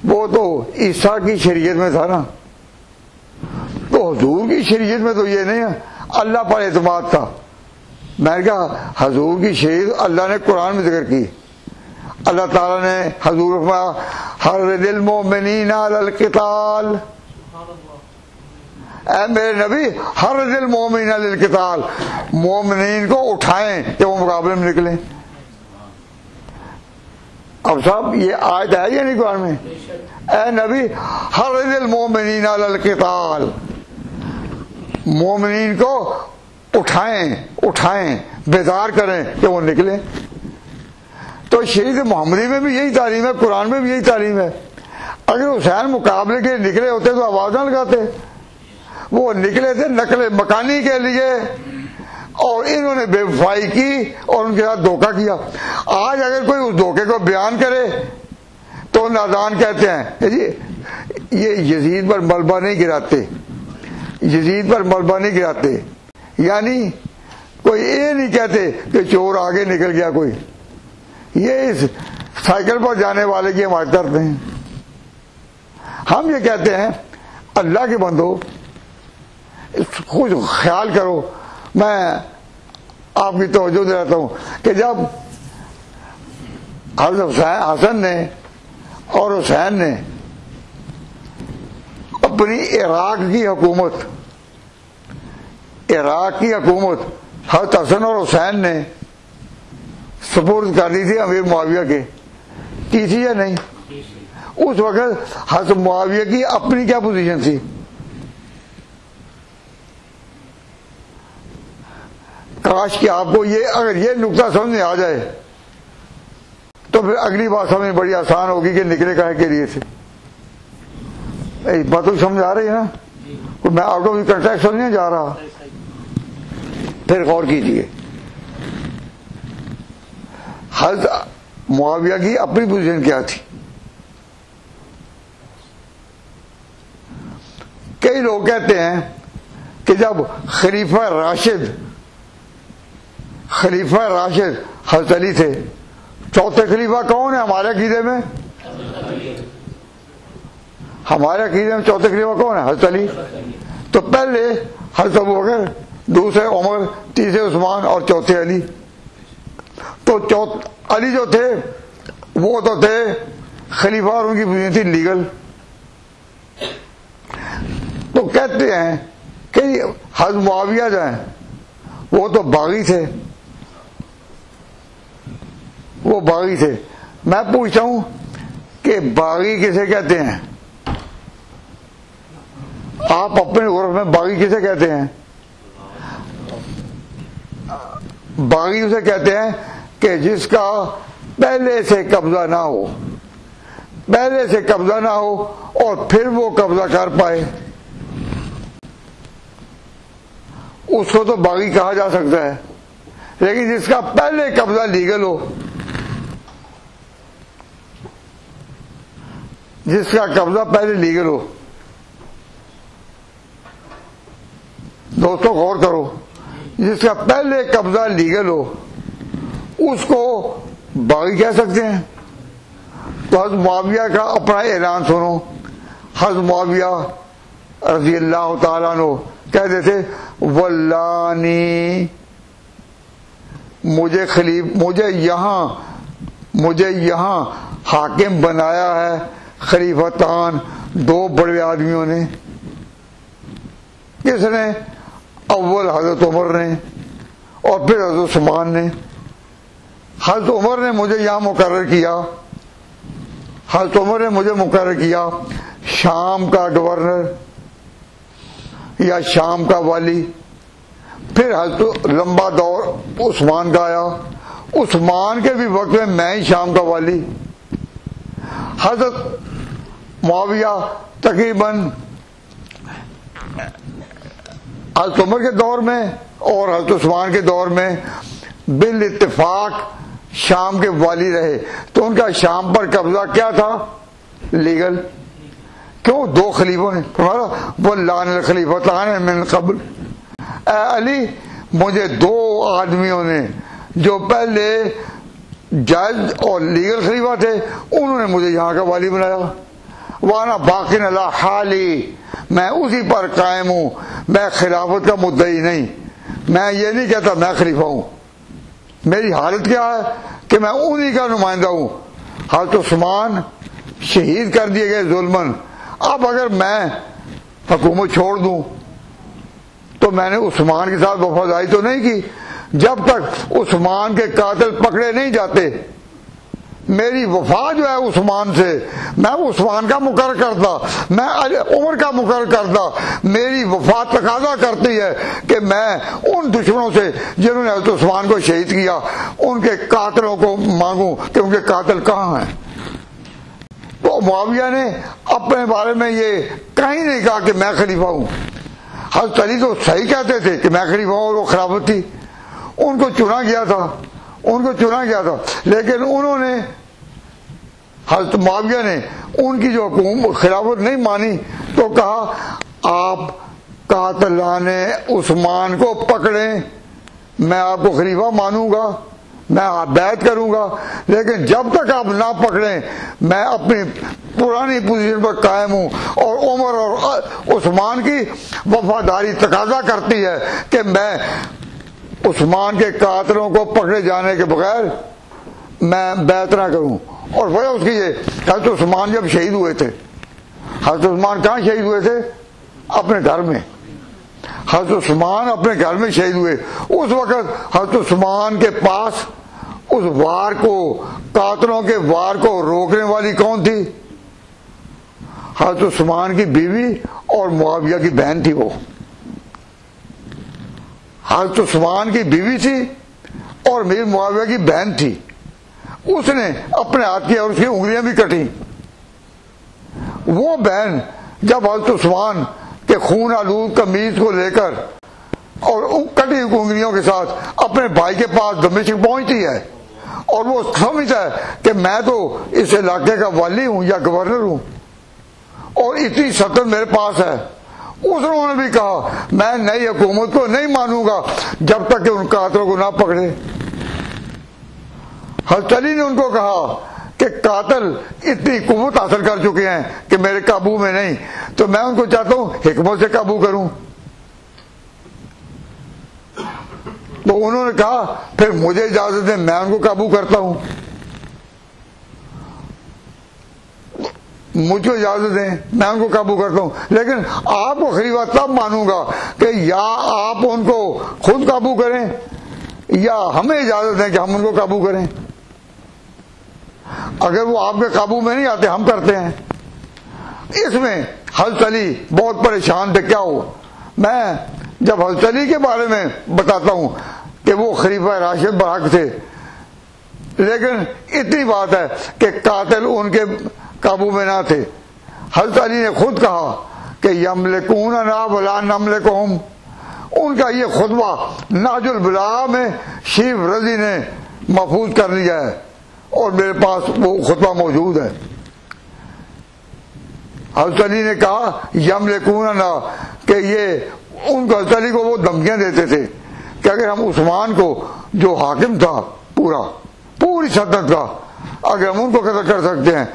وہ تو عیسیٰ کی شریعت میں تھا نا، تو حضور کی شریعت میں تو یہ نہیں ہے، اللہ پر اعتماد تھا. میں نے کہا حضور کی شریعت اللہ نے قرآن میں ذکر کی. اللہ تعالیٰ نے حضور فرمایا حرض المؤمنین علی القتال، اے میرے نبی حرض المؤمنین علی القتال، مومنین کو اٹھائیں کہ وہ مقابلے میں نکلیں. اب صاحب یہ آیت ہے یا نہیں قرآن میں؟ اے نبی حرض المؤمنین علی القتال، مومنین کو اٹھائیں بیدار کریں کہ وہ نکلیں. تو شریعت محمدی میں بھی یہی تعلیم ہے, قرآن میں بھی یہی تعلیم ہے. اگر حسین مقابلے کے لیے نکلے ہوتے تو آواز نہ لگاتے. وہ نکلے تھے نقل مکانی کے لیے, اور انہوں نے بے وفائی کی اور ان کے ساتھ دھوکہ کیا. آج اگر کوئی اس دھوکے کو بیان کرے تو نادان کہتے ہیں. یہ یزید پر ملبہ نہیں گراتے, یزید پر ملبہ نہیں گراتے. یعنی کوئی یہ نہیں کہتے کہ چور آگے نکل گیا کوئی. یہ اس سائیکل پر جانے والے کی حمایت کرتے ہیں. ہم یہ کہتے ہیں اللہ کے بندو خود خیال کرو. میں آپ کی توجہ دلاتا ہوں کہ جب حضرت حسن نے اور حسین نے اپنی عراق کی حکومت حضرت حسن اور حسین نے سپرد کر دی تھی امیر معاویہ کے, کی تھی یا نہیں؟ اس وقت حضرت معاویہ کی اپنی کیا پوزیشن تھی؟ کاش کہ آپ کو اگر یہ نقطہ سمجھ میں آ جائے تو پھر اگلی بات سمجھ بڑی آسان ہوگی کہ نکلے کہے کے لیے تھے. بات تو سمجھ آ رہی ہے نا؟ میں آؤٹ آف کنٹیکسٹ نہیں جا رہا. پھر غور کیجیے, حضرت معاویہ کی اپنی پوزیشن کیا تھی؟ کئی لوگ کہتے ہیں کہ جب خلیفہ راشد حضرت علی تھے, چوتھے خلیفہ کون ہے ہمارے عقیدے میں؟ ہمارے عقیدے میں چوتھے خلیفہ کون ہے؟ حضرت علی. تو پہلے حضرت ابوبکر, دوسرے عمر, تیسرے عثمان اور چوتھے علی. تو علی جو تھے وہ تو تھے خلیفہ اور ان کی پوزیشن تھی لیگل. تو کہتے ہیں کہ حضرت معاویہ جو ہیں وہ تو باغی تھے, وہ باغی تھے. میں پوچھتا ہوں کہ باغی کسے کہتے ہیں؟ آپ اپنے عرف میں باغی کسے کہتے ہیں؟ باغی اسے کہتے ہیں کہ جس کا پہلے سے قبضہ نہ ہو, پہلے سے قبضہ نہ ہو اور پھر وہ قبضہ کر پائے, اس کو تو باغی کہا جا سکتا ہے. لیکن جس کا پہلے قبضہ لیگل ہو, جس کا قبضہ پہلے لیگل ہو, دوستوں غور کرو, جس کا پہلے قبضہ لیگل ہو اس کو باغی کہہ سکتے ہیں. تو حضرت معاویہ کا اپنا اعلان سنو. حضرت معاویہ رضی اللہ تعالیٰ عنہ کہتے تھے واللانی مجھے یہاں حاکم بنایا ہے خلیفتان, دو بڑے آدمیوں نے. کس نے؟ اول حضرت عمر نے اور پھر حضرت عثمان نے. حضرت عمر نے مجھے یہاں مقرر کیا, حضرت عمر نے مجھے مقرر کیا شام کا گورنر یا شام کا والی. پھر حضرت لمبا دور عثمان کا آیا, عثمان کے بھی وقت میں ہی شام کا والی. حضرت معاویہ تقریباً حضرت عمر کے دور میں اور حضرت عثمان کے دور میں بالاتفاق شام کے والی رہے. تو ان کا شام پر قبضہ کیا تھا؟ لیگل. کیوں؟ دو خلیفوں نے وَلَّعَنَ الْخَلِيفَتَانِ مِنْ قَبْلِ. اے علی مجھے دو آدمیوں نے جو پہلے جج اور لیگل خلیفہ تھے انہوں نے مجھے یہاں کا والی بنایا. وَأَنَا بَاقٍ عَلَىٰ حَالِي, میں اسی پر قائم ہوں, میں خلافت کا مدعی نہیں. میں یہ نہیں کہتا میں خلیفہ ہوں. میری حالت کیا ہے کہ میں انہی کا نمائندہ ہوں. حضرت عثمان شہید کر دیے گئے ظلماً. اب اگر میں حکومت چھوڑ دوں تو میں نے عثمان کے ساتھ وفاداری تو نہیں کی. جب تک عثمان کے قاتل پکڑے نہیں جاتے میری وفا جو ہے عثمان سے، میں عثمان کا مقرر کرتا، میں عمر کا مقرر کرتا، میری وفا تقاضا کرتی ہے کہ میں ان دشمنوں سے جنہوں نے حضرت عثمان کو شہید کیا ان کے قاتلوں کو مانگوں کہ ان کے قاتل کہاں ہیں۔ تو معاویہ نے اپنے بارے میں یہ کہیں نہیں کہا کہ میں خلیفہ ہوں۔ حضرت علی تو صحیح کہتے تھے کہ میں خلیفہ ہوں اور وہ خلافت تھی، ان کو چنا گیا تھا، لیکن انہوں نے، حضرت معاویہ نے ان کی جو خلافت نہیں مانی تو کہا آپ قاتلان عثمان کو پکڑیں، میں آپ کو خلیفہ مانوں گا، میں بیعت کروں گا، لیکن جب تک آپ نہ پکڑیں میں اپنی پرانی پوزیشن پر قائم ہوں۔ اور عمر اور عثمان کی وفاداری تقاضا کرتی ہے کہ میں عثمان کے قاتلوں کو پکڑے جانے کے بغیر میں بیعت نہ کروں۔ اور وجہ اس کی یہ، حضرت عثمان جب شہید ہوئے تھے، حضرت عثمان کہاں شہید ہوئے تھے؟ اپنے گھر میں۔ حضرت عثمان اپنے گھر میں شہید ہوئے۔ اس وقت حضرت عثمان کے پاس اس وار کو، قاتلوں کے وار کو روکنے والی کون تھی؟ حضرت عثمان کی بیوی اور معاویہ کی بہن تھی۔ وہ حضرت عثمان کی بیوی تھی اور میری معاویہ کی بہن تھی۔ اس نے اپنے ہاتھ کیا اور اس کی انگلیاں بھی کٹی۔ وہ بہن جب حضرت عثمان کے خون آلود قمیض کو لے کر اور کٹی ہوئی انگلیوں کے ساتھ اپنے بھائی کے پاس دمشق پہنچتی ہے اور وہ سمجھتا ہے کہ میں تو اس علاقے کا والی ہوں یا گورنر ہوں اور اتنی سطر میرے پاس ہے، انہوں نے بھی کہا میں نئی حکومت کو نہیں مانوں گا جب تک کہ ان قاتلوں کو نہ پکڑے۔ حضرت علی نے ان کو کہا کہ قاتل اتنی قوت حاصل کر چکے ہیں کہ میرے قابو میں نہیں، تو میں ان کو چاہتا ہوں حکمت سے قابو کروں۔ تو انہوں نے کہا پھر مجھے اجازت دیں میں ان کو قابو کرتا ہوں، مجھ کو اجازت دیں میں ان کو قابو کرتا ہوں، لیکن آپ کو خلیفہ تب مانوں گا کہ یا آپ ان کو خود قابو کریں یا ہمیں اجازت دیں کہ ہم ان کو قابو کریں۔ اگر وہ آپ کے قابو میں نہیں آتے ہم کرتے ہیں۔ اس میں حضرت علی بہت پریشان تھے، کیا ہو؟ میں جب حضرت علی کے بارے میں بتاتا ہوں کہ وہ خلیفہ راشد برحق تھے، لیکن اتنی بات ہے کہ قاتل ان کے قابو میں نہ تھے۔ حضرت علی نے خود کہا کہ یملکوننا ولا نملکہم، ان کا یہ خطبہ نہج البلاغہ میں شیخ رضی نے محفوظ کر لیا ہے اور میرے پاس وہ خطبہ موجود ہے۔ حضرت علی نے کہا یملکوننا، کہ یہ ان کو، حضرت علی کو وہ دھمکیاں دیتے تھے کہ اگر ہم عثمان کو جو حاکم تھا پوری سلطنت کا، اگر ہم ان کو قتل کر سکتے ہیں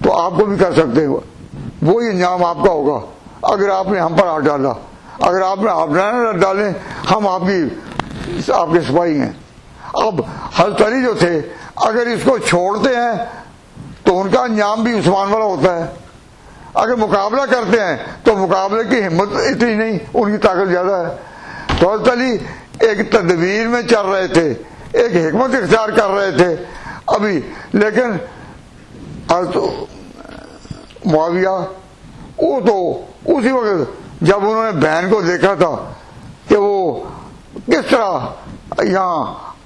تو آپ کو بھی کر سکتے ہیں، وہی انجام آپ کا ہوگا اگر آپ نے ہم پر ہاتھ ڈالا، اگر آپ نے آپ نہ ڈالیں ہم آپ کے سپاہی ہیں۔ اب حضرت علی جو تھے اگر اس کو چھوڑتے ہیں تو ان کا انجام بھی عثمان والا ہوتا ہے، اگر مقابلہ کرتے ہیں تو مقابلے کی ہمت اتنی نہیں، ان کی طاقت زیادہ ہے۔ تو حضرت علی ایک تدبیر میں چل رہے تھے، ایک حکمت اختیار کر رہے تھے ابھی، لیکن حضرت معاویہ وہ تو اسی وقت جب انہوں نے بہن کو دیکھا تھا کہ وہ کس طرح یہاں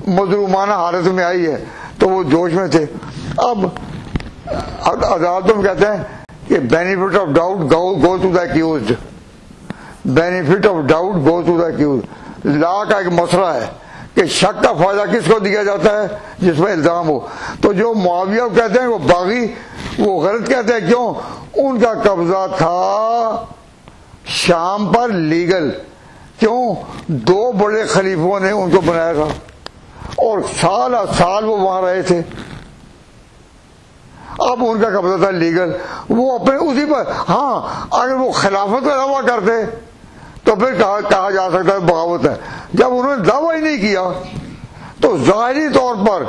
مظلومانہ حالت میں آئی ہے تو وہ جوش میں تھے۔ اب عدالتوں میں کہتے ہیں کہ benefit of doubt go to the accused, benefit of doubt go to the accused. Law کا ایک مسئلہ ہے کہ شک کا فائدہ کس کو دیا جاتا ہے؟ جس میں الزام ہو۔ تو جو معاویہ کہتے ہیں وہ باغی، وہ غلط کہتے ہیں، کیوں؟ ان کا قبضہ تھا شام پر لیگل، کیوں؟ دو بڑے خلیفوں نے ان کو بنایا تھا اور سال سال وہ وہاں رہے تھے، اب ان کا قبضہ تھا لیگل، وہ اپنے اسی پر۔ ہاں اگر وہ خلافت کا دعویٰ کرتے تو پھر کہا جا سکتا ہے بغاوت ہے، جب انہوں نے دعویٰ ہی نہیں کیا تو ظاہری طور پر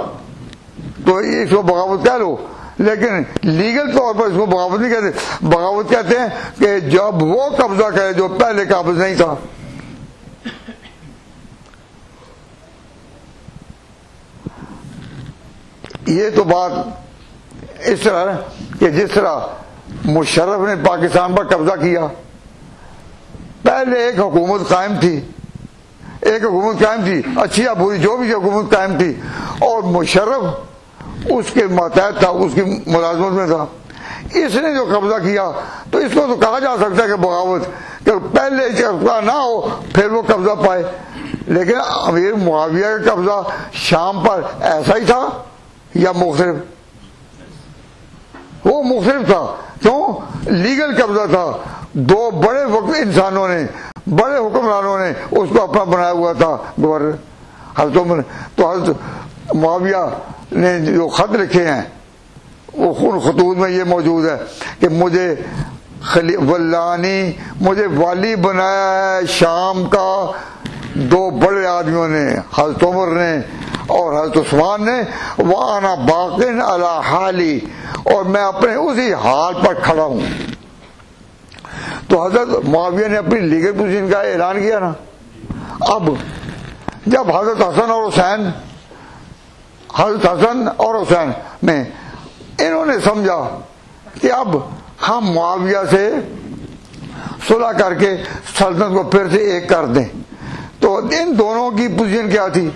تو اس کو بغاوت کہہ لو، لیکن لیگل طور پر اس کو بغاوت نہیں کہتے۔ بغاوت کہتے ہیں کہ جب وہ قبضہ کرے جو پہلے قابض نہیں تھا۔ یہ تو بات اس طرح کہ جس طرح مشرف نے پاکستان پر قبضہ کیا، پہلے ایک حکومت قائم تھی، اچھی یا بری جو بھی حکومت قائم تھی، اور مشرف اس کے ماتحت تھا، اس کی ملازمت میں تھا. اس نے جو قبضہ کیا تو اس کو تو کہا جا سکتا ہے کہ بغاوت، کہ پہلے قبضہ نہ ہو پھر وہ قبضہ پائے. لیکن امیر معاویہ کا قبضہ شام پر ایسا ہی تھا یا مختلف؟ وہ مختلف تھا. کیوں؟ لیگل قبضہ تھا. دو بڑے وقت انسانوں نے، بڑے حکمرانوں نے اس کو اپنا بنایا ہوا تھا گورنر. حضرت عمر تو حضرت معاویہ نے جو خط لکھے ہیں وہ ان خطوط میں یہ موجود ہے کہ مجھے مجھے والی بنایا ہے شام کا دو بڑے آدمیوں نے، حضرت عمر نے اور حضرت عثمان نے. وَأَنَا بَاقٍ عَلَىٰ حَالِي، اور میں اپنے اسی حال پر کھڑا ہوں. تو حضرت معاویہ نے اپنی لیگل پوزیشن کا اعلان کیا نا. اب جب حضرت حسن اور حسین میں انہوں نے سمجھا کہ اب ہم معاویہ سے صلح کر کے سلطنت کو پھر سے ایک کر دیں، تو ان دونوں کی پوزیشن کیا تھی؟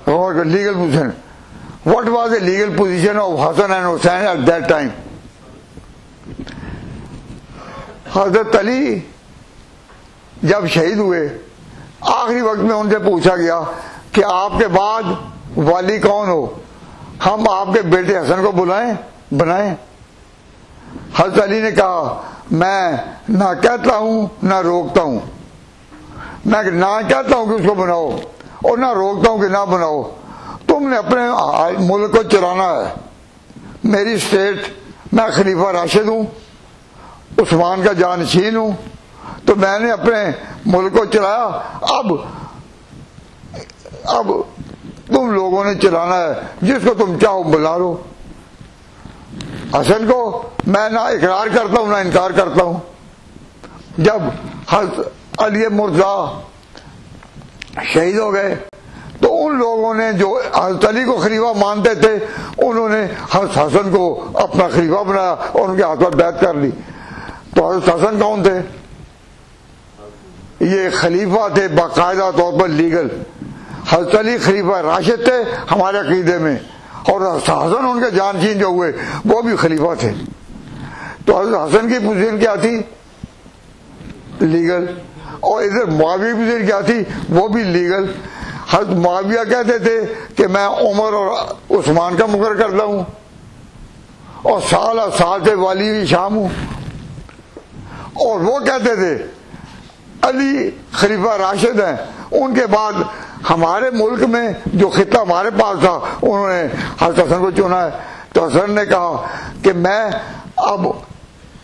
Legal position. What was the legal position of Hassan and Hussein at that time? حضرت علی جب شہید ہوئے، آخری وقت میں ان سے پوچھا گیا کہ آپ کے بعد والی کون ہو؟ ہم آپ کے بیٹے حسن کو بنائیں. حضرت علی نے کہا میں نہ کہتا ہوں نہ روکتا ہوں. میں نہ کہتا ہوں کہ اس کو بناؤ اور نہ روکتا ہوں کہ نہ بناؤ. تم نے اپنے ملک کو چلانا ہے، میری اسٹیٹ، میں خلیفہ راشد ہوں، عثمان کا جانشین ہوں، تو میں نے اپنے ملک کو چلایا. اب تم لوگوں نے چلانا ہے، جس کو تم چاہو بلا لو. حسن کو میں نہ اقرار کرتا ہوں نہ انکار کرتا ہوں. جب حضرت علی مرتضیٰ شہید ہو گئے تو ان لوگوں نے جو حضرت علی کو خلیفہ مانتے تھے انہوں نے حضرت حسن کو اپنا خلیفہ بنایا اور ان کے ہاتھ پر بیعت کر لی. تو حضرت حسن کون تھے؟ یہ خلیفہ تھے باقاعدہ طور پر لیگل. حضرت علی خلیفہ راشد تھے ہمارے عقیدے میں، اور حضرت حسن ان کے جانشین جو ہوئے وہ بھی خلیفہ تھے. تو حضرت حسن کی پوزیشن کیا تھی؟ لیگل. اور ادھر معاویہ کی پوزیشن کیا تھی؟ وہ بھی لیگل. حضرت معاویہ کہتے تھے کہ میں عمر اور عثمان کا مقرر کرتا ہوں اور سال سے والی شام ہوں. اور وہ کہتے تھے علی خلیفہ راشد ہیں، ان کے بعد ہمارے ملک میں جو خطہ ہمارے پاس تھا انہوں نے حضرت حسن کو چنا ہے. تو حسن نے کہا کہ میں اب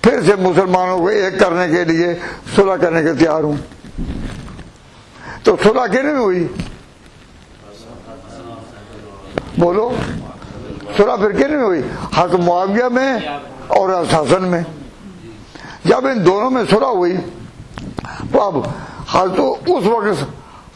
پھر سے مسلمانوں کو ایک کرنے کے لیے صلح کرنے کے تیار ہوں. تو صلح کہنے میں ہوئی؟ بولو، صلح پھر کہنے میں ہوئی؟ حضرت معاویہ میں اور حضرت حسن میں. جب ان دونوں میں صلح ہوئی تو اب اس وقت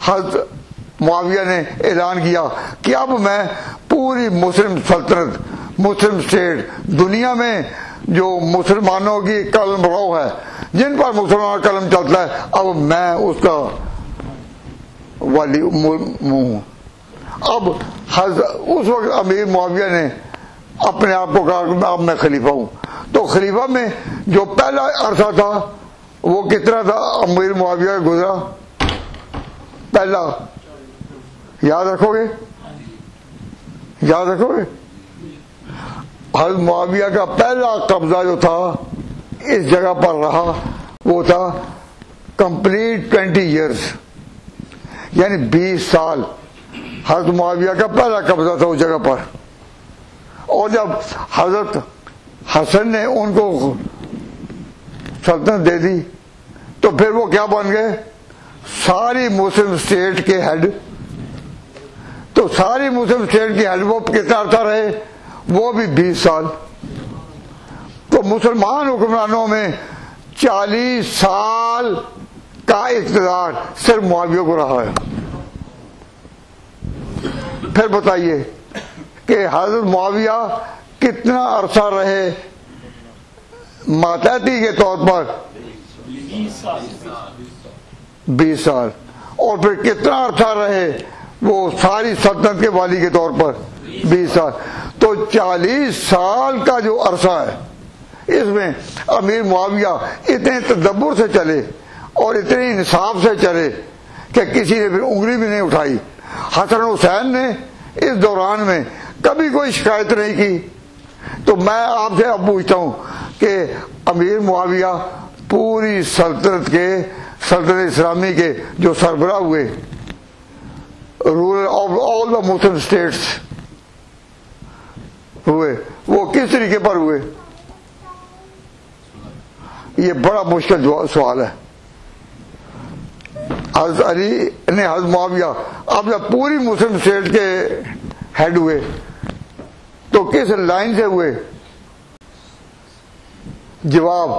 حضرت معاویہ نے اعلان کیا کہ اب میں پوری مسلم سلطنت، مسلم اسٹیٹ، دنیا میں جو مسلمانوں کی قلم رو ہے، جن پر مسلمان کا قلم چلتا ہے، اب میں اس کا والی ہوں. اب اس وقت امیر معاویہ نے اپنے آپ کو کہا کہ اب میں خلیفہ ہوں. تو خلیفہ میں جو پہلا عرصہ تھا وہ کتنا تھا امیر معاویہ کا گزرا؟ پہلا یاد رکھو گے؟ حضرت معاویہ کا پہلا قبضہ جو تھا اس جگہ پر رہا وہ تھا کمپلیٹ 20 ایئرس، یعنی 20 سال حضرت معاویہ کا پہلا قبضہ تھا اس جگہ پر. اور جب حضرت حسن نے ان کو سلطنت دے دی تو پھر وہ کیا بن گئے؟ ساری مسلم اسٹیٹ کے ہیڈ. تو ساری مسلم اسٹیٹ کے ہیڈ وہ کتنا عرصہ رہے؟ وہ بھی 20 سال. تو مسلمان حکمرانوں میں 40 سال کا اقتدار صرف معاویہ کو رہا ہے. پھر بتائیے کہ حضرت معاویہ کتنا عرصہ رہے ماتحتی کے طور پر؟ 20 سال. اور پھر کتنا عرصہ رہے وہ ساری سلطنت کے والی کے طور پر؟ 20 سال. تو 40 سال کا جو عرصہ ہے اس میں امیر معاویہ اتنے تدبر سے چلے اور اتنے انصاف سے چلے کہ کسی نے پھر انگلی بھی نہیں اٹھائی. حسن حسین نے اس دوران میں کبھی کوئی شکایت نہیں کی. تو میں آپ سے اب پوچھتا ہوں کہ امیر معاویہ پوری سلطنت اسلامی کے جو سربراہ ہوئے، ruler of all the Muslim states ہوئے، وہ کس طریقے پر ہوئے؟ یہ بڑا مشکل سوال ہے. حضرت علی نے حضرت معاویہ اب جب پوری مسلم اسٹیٹ کے ہیڈ ہوئے تو کس لائن سے ہوئے؟ جواب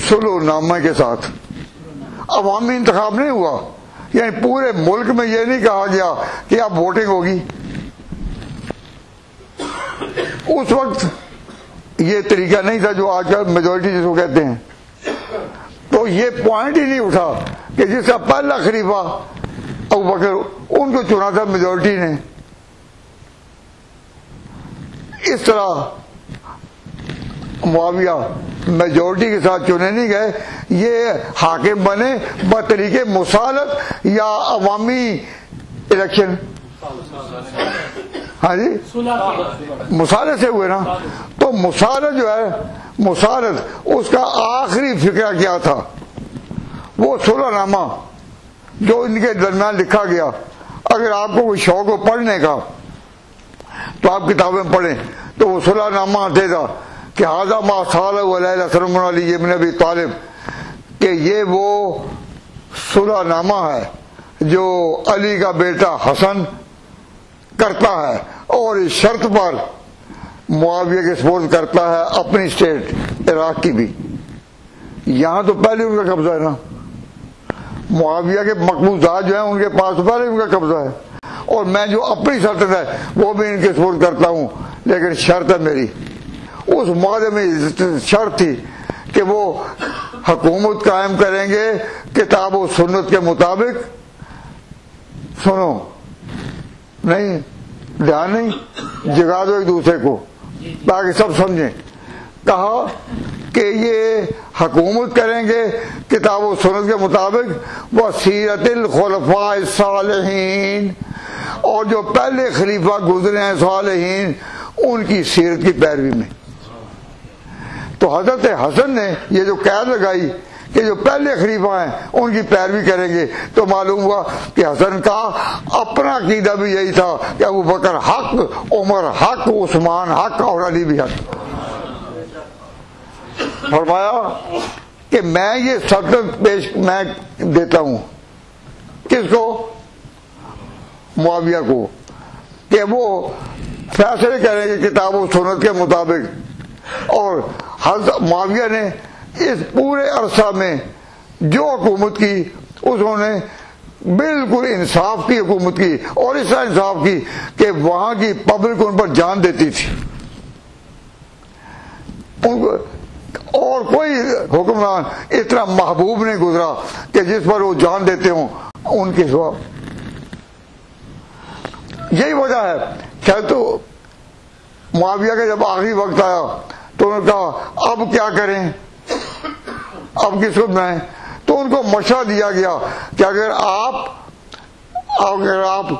صلح نامہ کے ساتھ. عوامی انتخاب نہیں ہوا، یعنی پورے ملک میں یہ نہیں کہا گیا کہ اب ووٹنگ ہوگی. اس وقت یہ طریقہ نہیں تھا جو آج کل میجورٹی جس کو کہتے ہیں. تو یہ پوائنٹ ہی نہیں اٹھا کہ جس کا پہلا خلیفہ ابوبکر ان کو چنا تھا میجورٹی نے. اس طرح معاویہ میجورٹی کے ساتھ چنے نہیں گئے، یہ حاکم بنے بطریقے مصالحت یا عوامی الیکشن؟ ہاں جی، مصالحت سے ہوئے نا. تو مصالحت جو ہے، مصالحت اس کا آخری فقرہ کیا تھا؟ وہ صلح نامہ جو ان کے درمیان لکھا گیا. اگر آپ کو کوئی شوق ہو پڑھنے کا تو آپ کتابیں پڑھیں. تو وہ صلح نامہ دے گا کہ حاضہ ما صالح علیہ السلام علی ابن ابی طالب، کہ یہ وہ صلح نامہ ہے جو علی کا بیٹا حسن کرتا ہے اور اس شرط پر معاویہ کے سپورٹ کرتا ہے اپنی اسٹیٹ عراق کی بھی. یہاں تو پہلے ان کا قبضہ ہے نا، معاویہ کے مقبوضات جو ہیں ان کے پاس پہلے ان کا قبضہ ہے. اور میں جو اپنی سلطنت ہے وہ بھی ان کے سپورٹ کرتا ہوں، لیکن شرط ہے میری. اس معاہدے میں شرط تھی کہ وہ حکومت قائم کریں گے کتاب و سنت کے مطابق. سنو نہیں، دھیان نہیں، جگا دو ایک دوسرے کو تاکہ سب سمجھیں. کہا کہ یہ حکومت کریں گے کتاب و سنت کے مطابق وسیرت الخلفاء الصالحین، اور جو پہلے خلیفہ گزرے ہیں صالحین ان کی سیرت کی پیروی میں. تو حضرت حسن نے یہ جو قید لگائی کہ جو پہلے خلیفہ ہیں ان کی پیروی کریں گے، تو معلوم ہوا کہ حسن کا اپنا عقیدہ بھی یہی تھا کہ ابوبکر حق، عمر حق، عثمان حق اور علی بھی حق. فرمایا کہ میں یہ سلطنت میں دیتا ہوں کس کو؟ معاویہ کو، کہ وہ فیصلے کریں گے کتاب و سنت کے مطابق. اور حضرت معاویہ نے اس پورے عرصہ میں جو حکومت کی انہوں نے بالکل انصاف کی حکومت کی، اور اس طرح انصاف کی کہ وہاں کی پبلک ان پر جان دیتی تھی. اور کوئی حکمران اتنا محبوب نہیں گزرا کہ جس پر وہ جان دیتے ہوں ان کے سوا. یہی وجہ ہے. خیر تو معاویہ کا جب آخری وقت آیا تو انہوں نے کہا اب کیا کریں، اب کس کو بنائیں؟ تو ان کو مشورہ دیا گیا کہ اگر آپ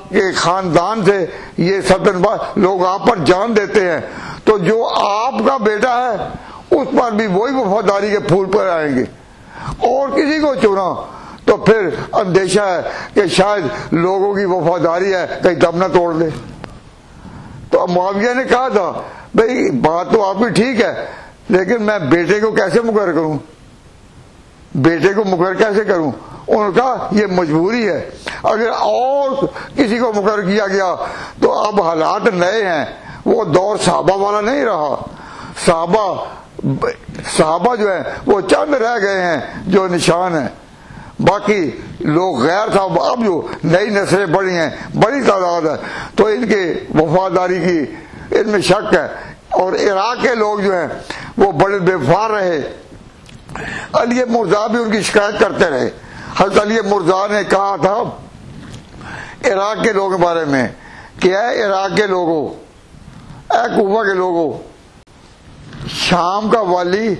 کے خاندان سے یہ سلطنت لوگ آپ پر جان دیتے ہیں تو جو آپ کا بیٹا ہے اس پر بھی وہی وفاداری کے پھول پر آئیں گے. اور کسی کو چنا تو پھر اندیشہ ہے کہ شاید لوگوں کی وفاداری ہے کہیں دم نہ توڑ دے. تو معاویہ نے کہا تھا بھئی بات تو آپ کی ٹھیک ہے، لیکن میں بیٹے کو کیسے مقرر کروں، بیٹے کو مقرر کیسے کروں؟ انہوں نے کہا یہ مجبوری ہے. اگر اور کسی کو مقرر کیا گیا تو اب حالات نئے ہیں، وہ دور صحابہ والا نہیں رہا. صحابہ جو ہیں وہ چند رہ گئے ہیں جو نشان ہیں، باقی لوگ غیر تھا. اب جو نئی نسلیں بڑی ہیں, بڑی تعداد ہے, تو ان کے وفاداری کی ان میں شک ہے. اور عراق کے لوگ جو ہیں وہ بڑے بے وفا رہے. علی مرزا بھی ان کی شکایت کرتے رہے. حضرت علی مرزا نے کہا تھا عراق کے لوگوں کے بارے میں کہ اے عراق کے لوگوں, اے کوفہ کے لوگوں, شام کا والی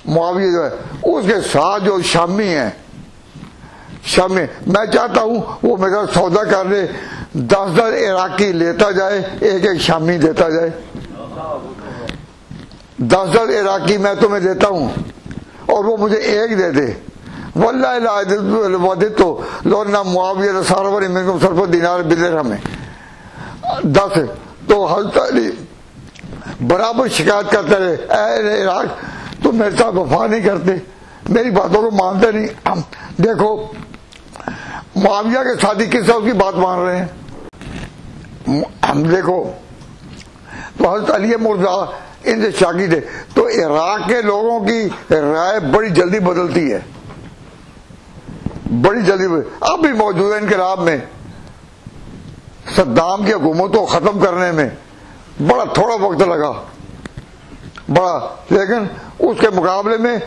معاویہ جو ہے اس کے ساتھ جو شامی ہیں, شامی, میں چاہتا ہوں وہ میرا سودا کر لے, 10 عراقی لیتا جائے, ایک ایک شامی دیتا جائے. 10 عراقی میں تمہیں دیتا ہوں اور وہ مجھے ایک دے دے. واللہ لا وددت لو ان معاویہ صرف منکم صرف دینار بدرہم. 10 تو حضرت علی برابر شکایت کرتے رہے, اے عراق تم میرے ساتھ وفا نہیں کرتے, میری باتوں کو مانتے نہیں. دیکھو معاویہ کے ساتھی کس طرح کی بات مان رہے ہیں. ہم دیکھو تو حضرت علی مرزا ان سے شاگرد ہے. تو عراق کے لوگوں کی رائے بڑی جلدی بدلتی ہے, بڑی جلدی. اب بھی موجودہ انقلاب میں صدام کی حکومت کو ختم کرنے میں بڑا تھوڑا وقت لگا, بڑا, لیکن اس کے مقابلے میں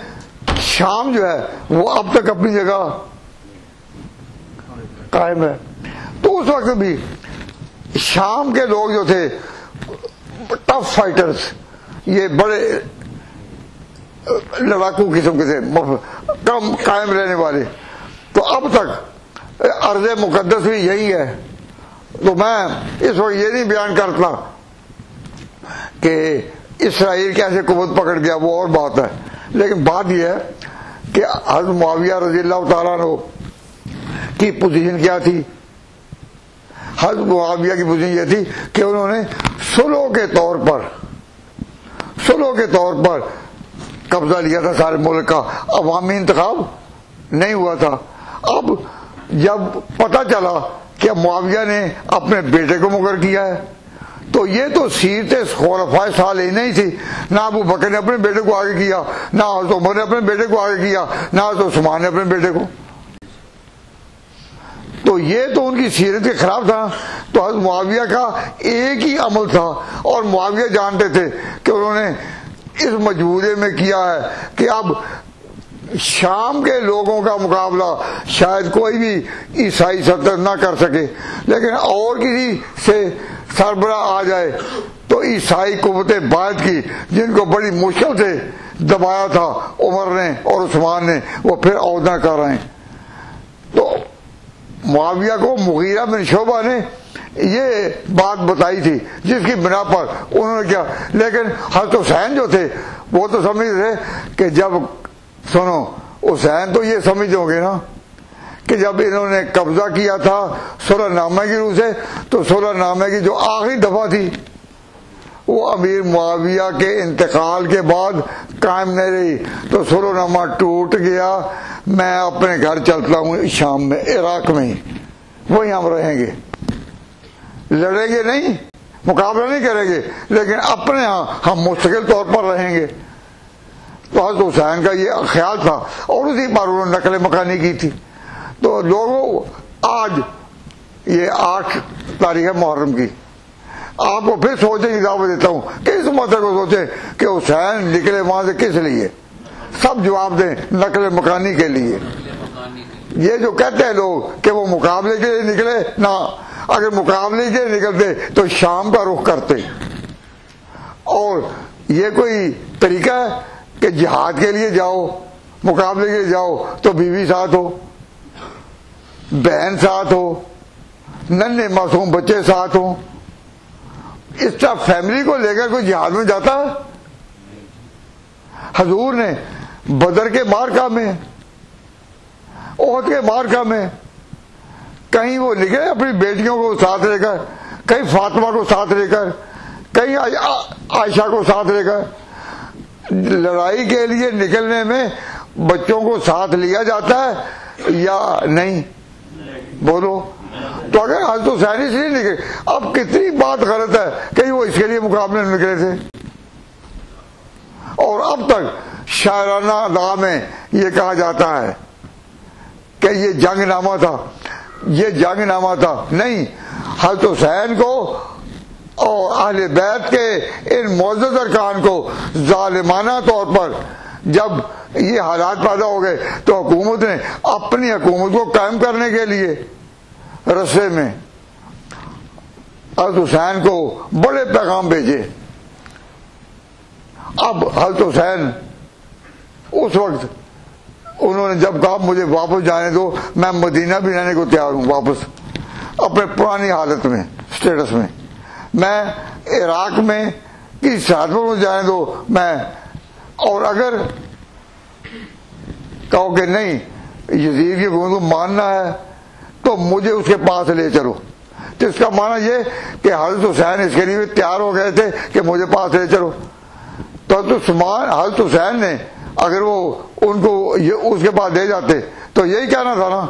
شام جو ہے وہ اب تک اپنی جگہ قائم ہے. تو اس وقت بھی شام کے لوگ جو تھے ٹف فائٹرز, یہ بڑے لڑاکو قسم کے تھے, کم قائم رہنے والے. تو اب تک ارض مقدس بھی یہی ہے. تو میں اس وقت یہ نہیں بیان کرتا کہ اسرائیل کیسے قوت پکڑ گیا, وہ اور بات ہے. لیکن بات یہ ہے کہ حضرت معاویہ رضی اللہ تعالیٰ عنہ کی پوزیشن کیا تھی. حضرت معاویہ کی پوزیشن یہ تھی کہ انہوں نے صلح کے طور پر قبضہ لیا تھا سارے ملک کا. عوامی انتخاب نہیں ہوا تھا. اب جب پتہ چلا کہ معاویہ نے اپنے بیٹے کو مقرر کیا ہے, تو یہ تو سیرت خلفائے صالحین نہیں تھی. نہ ابو بکر نے اپنے بیٹے کو آگے کیا, نہ حضرت عمر نے اپنے بیٹے کو آگے کیا, نہ حضرت عثمان نے اپنے بیٹے کو. تو یہ تو ان کی سیرت کے خلاف تھا. تو حضرت معاویہ کا ایک ہی عمل تھا, اور معاویہ جانتے تھے کہ انہوں نے اس مجبورے میں کیا ہے کہ اب شام کے لوگوں کا مقابلہ شاید کوئی بھی عیسائی سلطنت نہ کر سکے, لیکن اور کسی سے سربراہ آ جائے تو عیسائی قوت باعث کی, جن کو بڑی مشکل سے دبایا تھا عمر نے اور عثمان نے, وہ پھر عہدہ کر رہے ہیں. تو معاویہ کو مغیرہ بن شعبہ نے یہ بات بتائی تھی جس کی بنا پر انہوں نے کیا. لیکن حضرت حسین جو تھے وہ تو سمجھ رہے کہ جب, سنو, حسین تو یہ سمجھ ہوں گے نا کہ جب انہوں نے قبضہ کیا تھا صلح نامہ کی روح سے, تو صلح نامہ کی جو آخری دفعہ تھی وہ امیر معاویہ کے انتقال کے بعد قائم نہیں رہی. تو صلح نامہ ٹوٹ گیا, میں اپنے گھر چلتا ہوں شام میں, عراق میں ہی, وہیں ہم رہیں گے, لڑیں گے نہیں, مقابلہ نہیں کریں گے, لیکن اپنے ہاں ہم مستقل طور پر رہیں گے. تو حضرت حسین کا یہ خیال تھا, اور اسی پر انہوں نے نقل مکانی کی تھی. تو لوگوں, آج یہ 8 تاریخ ہے محرم کی, آپ کو پھر سوچنے کی دعوت دیتا ہوں کہ اس مسئلے کو سوچیں کہ حسین نکلے وہاں سے کس لیے. سب جواب دیں, نقل مکانی کے لیے. یہ جو کہتے ہیں لوگ کہ وہ مقابلے کے لیے نکلے, نہ, اگر مقابلے کے لیے نکلتے تو شام کا رخ کرتے. اور یہ کوئی طریقہ ہے کہ جہاد کے لیے جاؤ, مقابلے کے لیے جاؤ تو بیوی ساتھ ہو, بہن ساتھ ہو, ننھے معصوم بچے ساتھ ہوں. اس طرح فیملی کو لے کر کوئی جہاد میں جاتا ہے؟ حضور نے بدر کے مارکہ میں, احد کے مارکہ میں, کہیں وہ نکلے اپنی بیٹیوں کو ساتھ لے کر, کہیں فاطمہ کو ساتھ لے کر, کہیں عائشہ کو ساتھ لے کر. لڑائی کے لیے نکلنے میں بچوں کو ساتھ لیا جاتا ہے یا نہیں؟ بولو. تو اگر حضرت حسین اس لیے نکلے, اب کتنی بات غلط ہے کہ وہ اس کے لیے مقابلے میں نکلے تھے. اور اب تک شاعرانہ ادا میں یہ کہا جاتا ہے کہ یہ جنگ نامہ تھا، یہ جنگ نامہ تھا، نہیں، حضرت حسین کو اور اہل بیت کے ان معزز ارکان کو ظالمانہ طور پر جب یہ حالات پیدا ہو گئے تو حکومت نے اپنی حکومت کو قائم کرنے کے لیے رستے میں حضرت حسین کو بڑے پیغام بھیجے۔ اب حضرت حسین اس وقت انہوں نے جب کہا مجھے واپس جانے دو، میں مدینہ بھی رہنے کو تیار ہوں، واپس اپنے پرانی حالت میں، اسٹیٹس میں عراق میں کسی ساتھ میں جانے دو، میں، اور اگر کہو کہ نہیں یزید کی حکومت کو ماننا ہے تو مجھے اس کے پاس لے چلو، تو اس کا معنی یہ کہ حضرت حسین اس کے لیے تیار ہو گئے تھے کہ مجھے پاس لے چلو۔ تو حضرت حسین نے اگر وہ ان کو اس کے پاس لے جاتے تو یہی کہنا تھا نا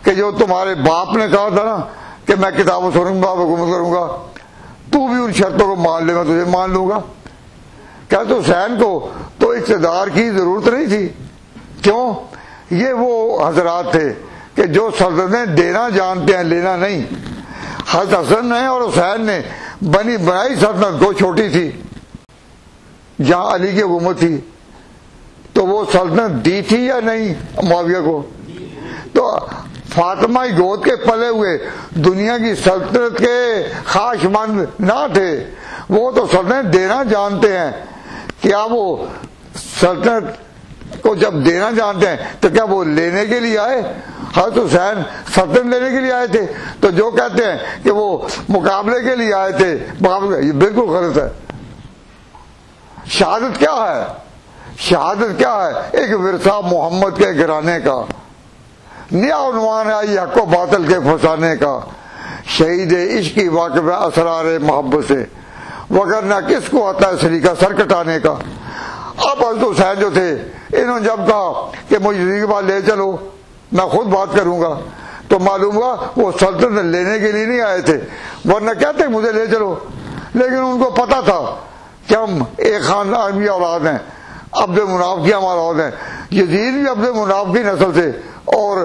کہ جو تمہارے باپ نے کہا تھا نا کہ میں کتاب و سنت پر حکومت کروں گا، تو بھی ان شرطوں کو مان لے، میں تجھے مان لوں گا۔ کیا تو حسین کو تو اقتدار کی ضرورت نہیں تھی، کیوں؟ یہ وہ حضرات تھے کہ جو سلطنتیں دینا جانتے ہیں، لینا نہیں۔ حضرت حسن نے اور حسین نے بنائی سلطنت کو چھوٹی تھی، جہاں علی کی حکومت تھی، تو وہ سلطنت دی تھی یا نہیں معاویہ کو؟ تو فاطمہ گود کے پلے ہوئے دنیا کی سلطنت کے خواہش مند نہ تھے، وہ تو سلطنت دینا جانتے ہیں۔ کیا وہ سلطنت کو جب دینا جانتے ہیں تو کیا وہ لینے کے لیے آئے؟ حضرت حسین سلطنت لینے کے لیے آئے تھے، تو جو کہتے ہیں کہ وہ مقابلے کے لیے آئے تھے، یہ بالکل غلط ہے۔ شہادت کیا ہے؟ شہادت کیا ہے؟ ایک ورثہ محمد کے گھرانے کا، نیا عنوان ہے حق و باطل کے پھنسانے کا، شہید عشق کی واقف اسرار محبت سے، وگرنہ کس کو آتا ہے سلیقہ سر کٹانے کا۔ اب حضرت حسین جو تھے، انہوں نے جب کہا کہ مجھے کے بعد لے چلو، میں خود بات کروں گا، تو معلوم ہوا وہ سلطنت لینے کے لیے نہیں آئے تھے، ورنہ کہتے مجھے لے چلو۔ لیکن ان کو پتا تھا کہ ہم ایک خاندان کی اولاد ہیں، عبد مناف کی ہم اولاد ہیں، یزید بھی عبد مناف کی نسل سے اور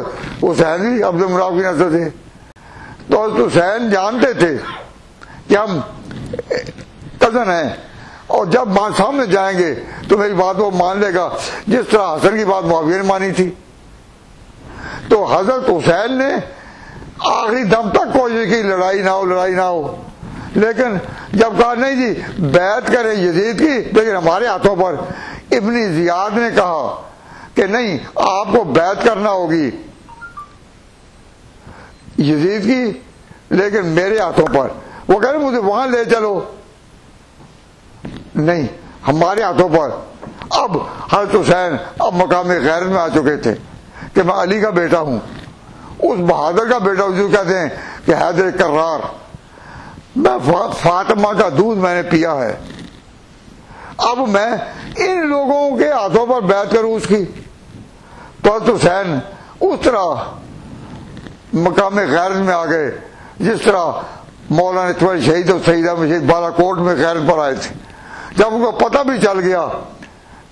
حسین بھی عبد مناف کی نسل سے۔ تو حضرت حسین جانتے تھے کہ ہم کزن ہیں، اور جب سامنے جائیں گے تو میری بات وہ مان لے گا، جس طرح حسن کی بات معاویہ نے مانی تھی۔ تو حضرت حسین نے آخری دم تک کوشش کی لڑائی نہ ہو، لڑائی نہ ہو، لیکن جب کہا نہیں جی بیعت کریں یزید کی لیکن ہمارے ہاتھوں پر، ابن زیاد نے کہا کہ نہیں آپ کو بیعت کرنا ہوگی یزید کی لیکن میرے ہاتھوں پر۔ وہ کہہ رہے مجھے وہاں لے چلو، نہیں ہمارے ہاتھوں پر۔ اب حضرت حسین اب مقام غیرت میں آ چکے تھے کہ میں علی کا بیٹا ہوں، اس بہادر کا بیٹا ہوں جو کہتے ہیں کہ حیدر کرار، میں فاطمہ کا دودھ میں نے پیا ہے، اب میں ان لوگوں کے ہاتھوں پر بیعت کروں اس کی۔ تو حضرت حسین اس طرح مقام غیرت میں آ گئے جس طرح مولانا اسماعیل شہید اور سیدہ مشید بالا کوٹ میں غیرت پر آئے تھے۔ جب ان کو پتہ بھی چل گیا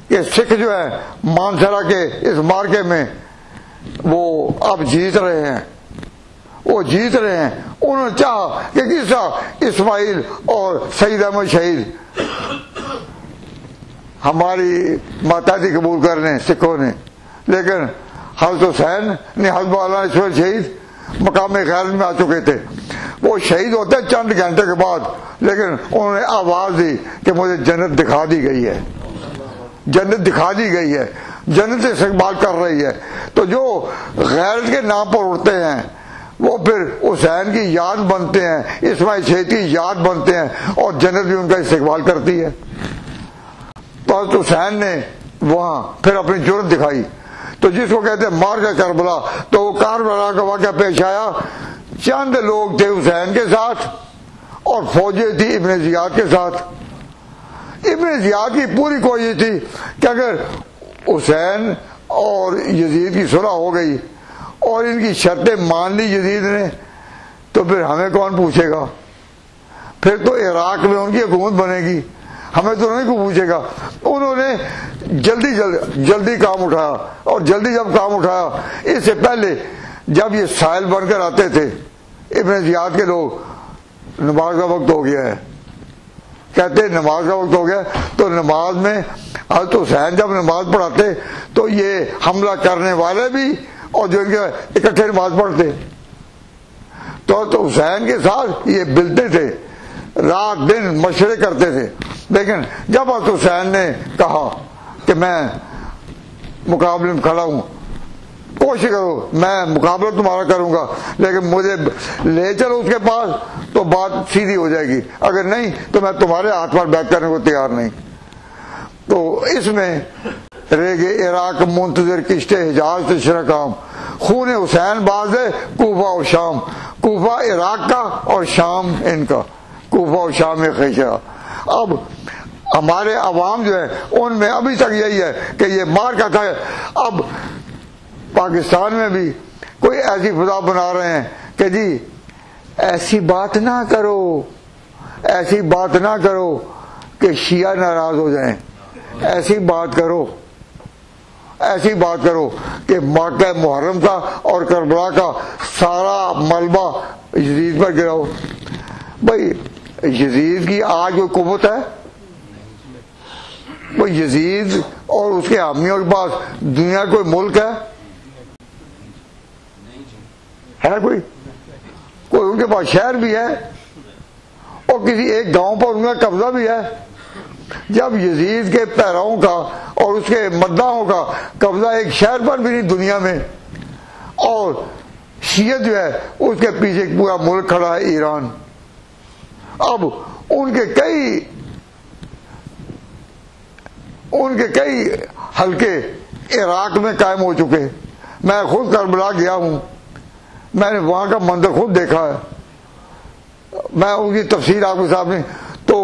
کہ سکھ جو ہے مانسرا کے اس مارکے میں وہ اب جیت رہے ہیں، وہ جیت رہے ہیں، انہوں نے چاہا کہ کس طرح اسماعیل اور سید احمد شہید ہماری ماتحتی قبول کر لیں سکھوں نے، لیکن حضرت حسین نے حضرت مولانا اسماعیل شہید مقام غیرت میں آ چکے تھے۔ وہ شہید ہوتے چند گھنٹے کے بعد، لیکن انہوں نے آواز دی کہ مجھے جنت دکھا دی گئی ہے، جنت دکھا دی گئی ہے، جنت سے استقبال کر رہی ہے۔ تو جو غیرت کے نام پر اڑتے ہیں وہ پھر حسین کی یاد بنتے ہیں، اسماعیل شہید کی یاد بنتے ہیں، اور جنت بھی ان کا استقبال کرتی ہے۔ تو حضرت حسین نے وہاں پھر اپنی جرأت دکھائی، تو جس کو کہتے ہیں مار کا کربلا، تو وہ کربلا کا واقعہ پیش آیا، چند لوگ تھے حسین کے ساتھ اور فوجیں تھی ابن زیاد کے ساتھ۔ ابن زیاد کی پوری کوشش تھی کہ اگر حسین اور یزید کی صلح ہو گئی اور ان کی شرطیں مان لی یزید نے تو پھر ہمیں کون پوچھے گا، پھر تو عراق میں ان کی حکومت بنے گی، ہمیں تو نہیں کوئی پوچھے گا. انہوں نے جلدی کام اٹھایا, اور جلدی جب کام اٹھایا, اس سے پہلے جب یہ سائل بن کر آتے تھے ابن زیاد کے لوگ, نماز کا وقت ہو گیا ہے, کہتے نماز کا وقت ہو گیا, تو نماز میں حضرت حسین جب نماز پڑھاتے تو یہ حملہ کرنے والے بھی اور جو ان کے اکٹھے نماز پڑھتے, تو حسین کے ساتھ یہ ملتے تھے, رات دن مشورے کرتے تھے. لیکن جب حضرت حسین نے کہا کہ میں مقابلے میں کھڑا ہوں, کوشش کرو میں مقابلہ تمہارا کروں گا, لیکن مجھے لے چلو اس کے پاس تو بات سیدھی ہو جائے گی, اگر نہیں تو میں تمہارے ہاتھ پر بیٹھ کرنے کو تیار نہیں. تو اس میں رہ گئے عراق منتظر کشتے حجاز تشرا کام, خون حسین باز ہے کوفہ اور شام, کوفہ عراق کا اور شام ان کا, کوفہ اور شام میں خیشہ. اب ہمارے عوام جو ہے ان میں ابھی تک یہی ہے کہ یہ مار کا تھا. اب پاکستان میں بھی کوئی ایسی فضا بنا رہے ہیں کہ جی ایسی بات نہ کرو, ایسی بات نہ کرو کہ شیعہ ناراض ہو جائیں, ایسی بات کرو, ایسی بات کرو کہ مکہ محرم کا اور کربلا کا سارا ملبہ یزید پر گراؤ. بھائی یزید کی آج کوئی قوت ہے؟ وہ یزید اور اس کے حامیوں کے پاس دنیا کوئی ملک ہے کوئی ان کے پاس شہر بھی ہے اور کسی ایک گاؤں پر ان کا قبضہ بھی ہے. جب یزید کے پیراؤں کا اور اس کے مداحوں کا قبضہ ایک شہر پر بھی نہیں دنیا میں, اور شیعت جو ہے اس کے پیچھے ایک پورا ملک کھڑا ہے ایران. اب ان کے کئی حلقے عراق میں قائم ہو چکے. میں خود کربلا گیا ہوں, میں نے وہاں کا منظر خود دیکھا ہے, میں ان کی تفصیل آپ کے سامنے. تو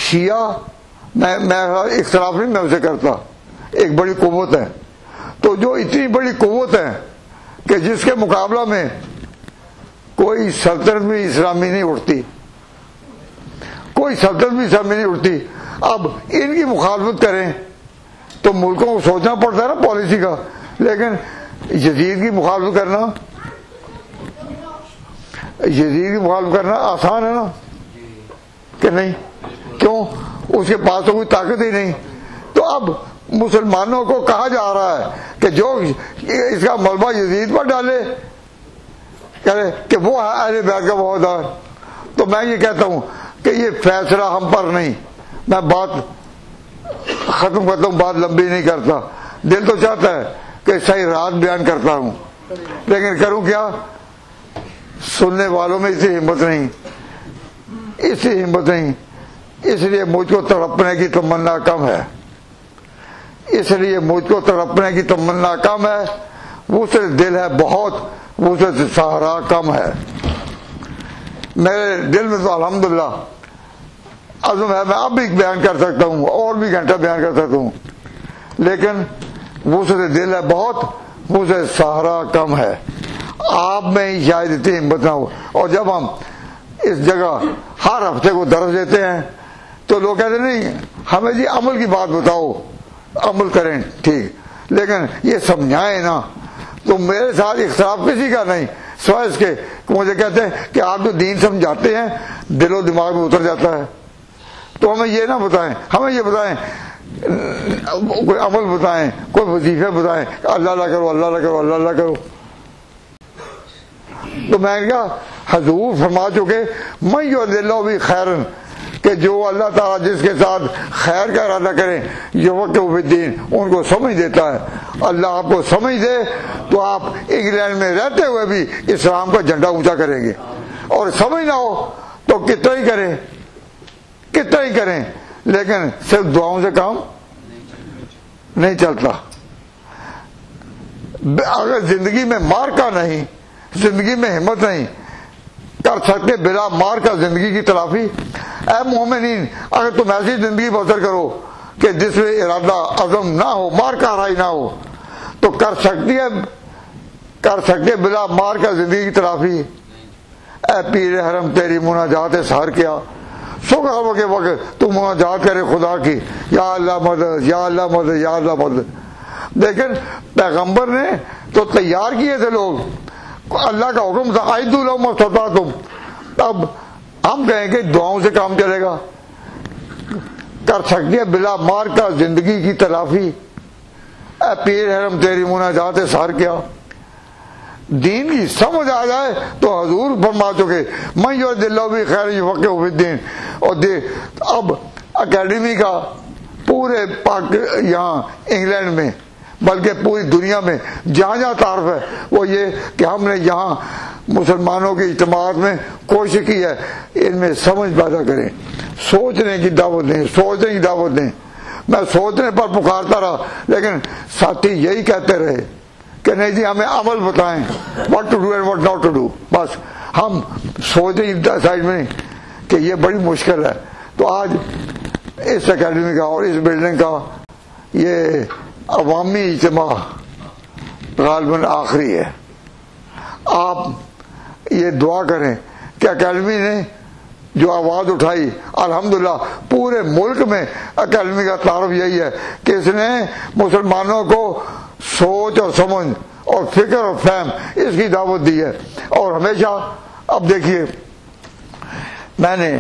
شیعہ میں اختلاف نہیں میں اسے کرتا, ایک بڑی قوت ہے. تو جو اتنی بڑی قوت ہے کہ جس کے مقابلہ میں کوئی سلطنت بھی اسلامی نہیں اٹھتی, کوئی سلطنت بھی اسلامی نہیں اٹھتی. اب ان کی مخالفت کریں تو ملکوں کو سوچنا پڑتا ہے نا پالیسی کا, لیکن یزید کی مخالفت کرنا آسان ہے نا کہ نہیں؟ کیوں؟ اس کے پاس تو کوئی طاقت ہی نہیں. تو اب مسلمانوں کو کہا جا رہا ہے کہ جو اس کا ملبہ یزید پر ڈالے کرے کہ وہ ہے اہل بیت کا وفادار. تو میں یہ کہتا ہوں کہ یہ فیصلہ ہم پر نہیں. میں بات ختم کرتا ہوں, بات لمبی نہیں کرتا. دل تو چاہتا ہے کہ صحیح رات بیان کرتا ہوں, لیکن کروں کیا؟ سننے والوں میں اسی ہمت نہیں, اس لیے مجھ کو تڑپنے کی تمنا کم ہے, وسعت دل ہے بہت, وسعت سہارا کم ہے. میرے دل میں تو الحمدللہ عزم ہے, میں اب بھی بیان کر سکتا ہوں اور بھی گھنٹہ بیان کر سکتا ہوں, لیکن وسعت دل ہے بہت, وسعت سہارا کم ہے. آپ میں ہی شاید اتنی ہمت نہ ہو. اور جب ہم اس جگہ ہر ہفتے کو درس دیتے ہیں تو لوگ کہتے نہیں ہمیں جی عمل کی بات بتاؤ, عمل کریں ٹھیک, لیکن یہ سمجھائیں نا. تو میرے ساتھ اختلاف کسی کا نہیں, سوائے اس کے مجھے کہتے ہیں کہ آپ جو دین سمجھاتے ہیں دل و دماغ میں اتر جاتا ہے. تو ہمیں یہ نہ بتائیں, ہمیں یہ بتائیں, کوئی عمل بتائیں, کوئی وظیفے بتائیں, اللہ اللہ کرو, اللہ اللہ کرو, اللہ اللہ کرو. تو میں نے کہا حضور فرما چکے میں یرید بھی خیرن, کہ جو اللہ تعالیٰ جس کے ساتھ خیر کا ارادہ کرے یفقہہ فی الدین, ان کو سمجھ دیتا ہے. اللہ آپ کو سمجھ دے تو آپ انگلینڈ میں رہتے ہوئے بھی اسلام کا جھنڈا اونچا کریں گے, اور سمجھ نہ ہو تو کتنا ہی کریں, لیکن صرف دعاؤں سے کام نہیں چلتا. اگر زندگی میں مار کا نہیں, زندگی میں ہمت نہیں کر سکتے بلا مار کا زندگی کی تلافی. اے مومنین, اگر تم ایسی زندگی بسر کرو کہ جس میں ارادہ عزم نہ ہو, مار کا ہرائی نہ ہو, تو کر سکتے بلا مار کا زندگی کی تلافی. اے پیر حرم تیری مناجات سحر کیا, صبح کے وقت تم مناجات کرے خدا کی، یا اللہ مدد، یا اللہ مدد، یا اللہ مدد. لیکن پیغمبر نے تو تیار کیے تھے لوگ، اللہ کا حکم تھا اعدوا لهم ما استطعتم. اب ہم کہیں کہ دعاؤں سے کام چلے گا، کر سکتے ہیں بلا مار کا زندگی کی تلافی. اے پیر حرم تیری مناجات سار کیا. دین کی سمجھ آ جائے تو حضور فرما چکے من یرد اللہ بہ خیر یفقہہ فی الدین. اور اب اکیڈمی کا پورے یہاں انگلینڈ میں بلکہ پوری دنیا میں جہاں جہاں تعارف ہے وہ یہ کہ ہم نے یہاں مسلمانوں کے اجتماعات میں کوشش کی ہے ان میں سمجھ پیدا کریں، سوچنے کی دعوت دیں، سوچنے کی دعوت دیں. میں سوچنے پر پکارتا رہا لیکن ساتھی یہی کہتے رہے کہ نہیں جی ہمیں عمل بتائیں، what to do and what not to do. بس ہم سوچنے کی سائڈ میں کہ یہ بڑی مشکل ہے. تو آج اس اکیڈمی کا اور اس بلڈنگ کا یہ عوامی اجتماع غالباً آخری ہے. آپ یہ دعا کریں کہ اکیڈمی نے جو آواز اٹھائی، الحمدللہ پورے ملک میں اکیڈمی کا تعارف یہی ہے کہ اس نے مسلمانوں کو سوچ اور سمجھ اور فکر اور فہم اس کی دعوت دی ہے. اور ہمیشہ اب دیکھیے میں نے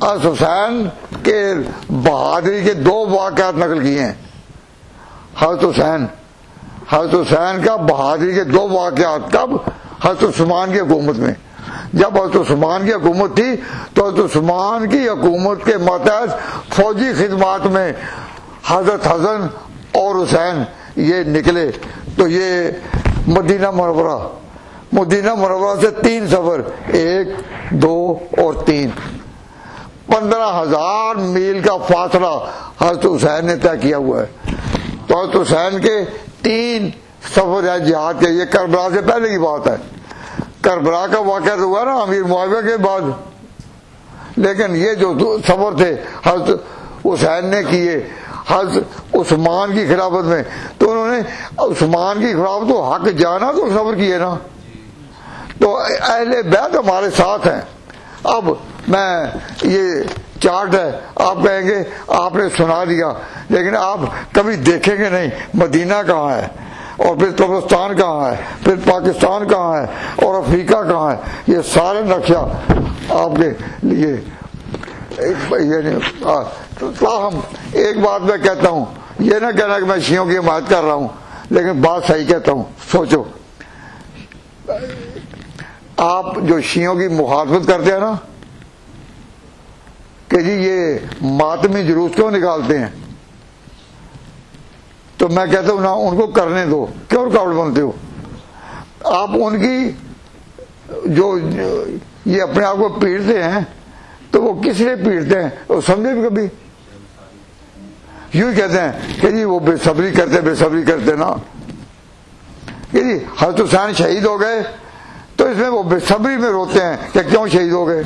حضرت حسین کے بہادری کے 2 واقعات نقل کیے ہیں. حضرت حسین کا بہادری کے 2 واقعات. کب؟ حضرت عثمان کی حکومت میں. جب حضرت عثمان کی حکومت تھی تو حضرت عثمان کی حکومت کے ماتحت فوجی خدمات میں حضرت حسن اور حسین یہ نکلے. تو یہ مدینہ منورہ سے 3 سفر، 1 2 اور 3، 15,000 میل کا فاصلہ حضرت حسین نے طے کیا ہوا ہے. تو حضرت حسین کے 3 سفر ہے جہاد کے. یہ کربلا سے پہلے کی بات ہے. کربلا کا واقعہ تو ہوا نا امیر معاویہ کے بعد، لیکن یہ جو سفر تھے حضرت حسین نے کیے حضرت عثمان کی خلافت میں. تو انہوں نے عثمان کی خلافت کو حق جانا تو سفر کیے نا. تو اہل بیت ہمارے ساتھ ہیں. اب میں یہ چارٹ ہے، آپ کہیں گے آپ نے سنا دیا لیکن آپ کبھی دیکھیں گے نہیں مدینہ کہاں ہے، اور پھر ترکستان کہاں ہے، پھر پاکستان کہاں ہے، اور افریقہ کہاں ہے. یہ سارے نقشہ آپ کے لیے تاہم ایک بات میں کہتا ہوں، یہ نہ کہنا کہ میں شیعوں کی حمایت کر رہا ہوں، لیکن بات صحیح کہتا ہوں. سوچو آپ جو شیعوں کی مخالفت کرتے ہیں نا کہ جی یہ ماتمی جلوس کیوں نکالتے ہیں، تو میں کہتا ہوں نا ان کو کرنے دو، کیوں رکاوٹ بنتے ہو. آپ ان کی جو یہ اپنے آپ کو پیٹتے ہیں تو وہ کس لیے پیٹتے ہیں وہ سمجھے بھی کبھی. یوں ہی کہتے ہیں کہ جی وہ بے صبری کرتے نا کہ جی حضرت حسین شہید ہو گئے تو اس میں وہ بے صبری میں روتے ہیں کہ کیوں شہید ہو گئے.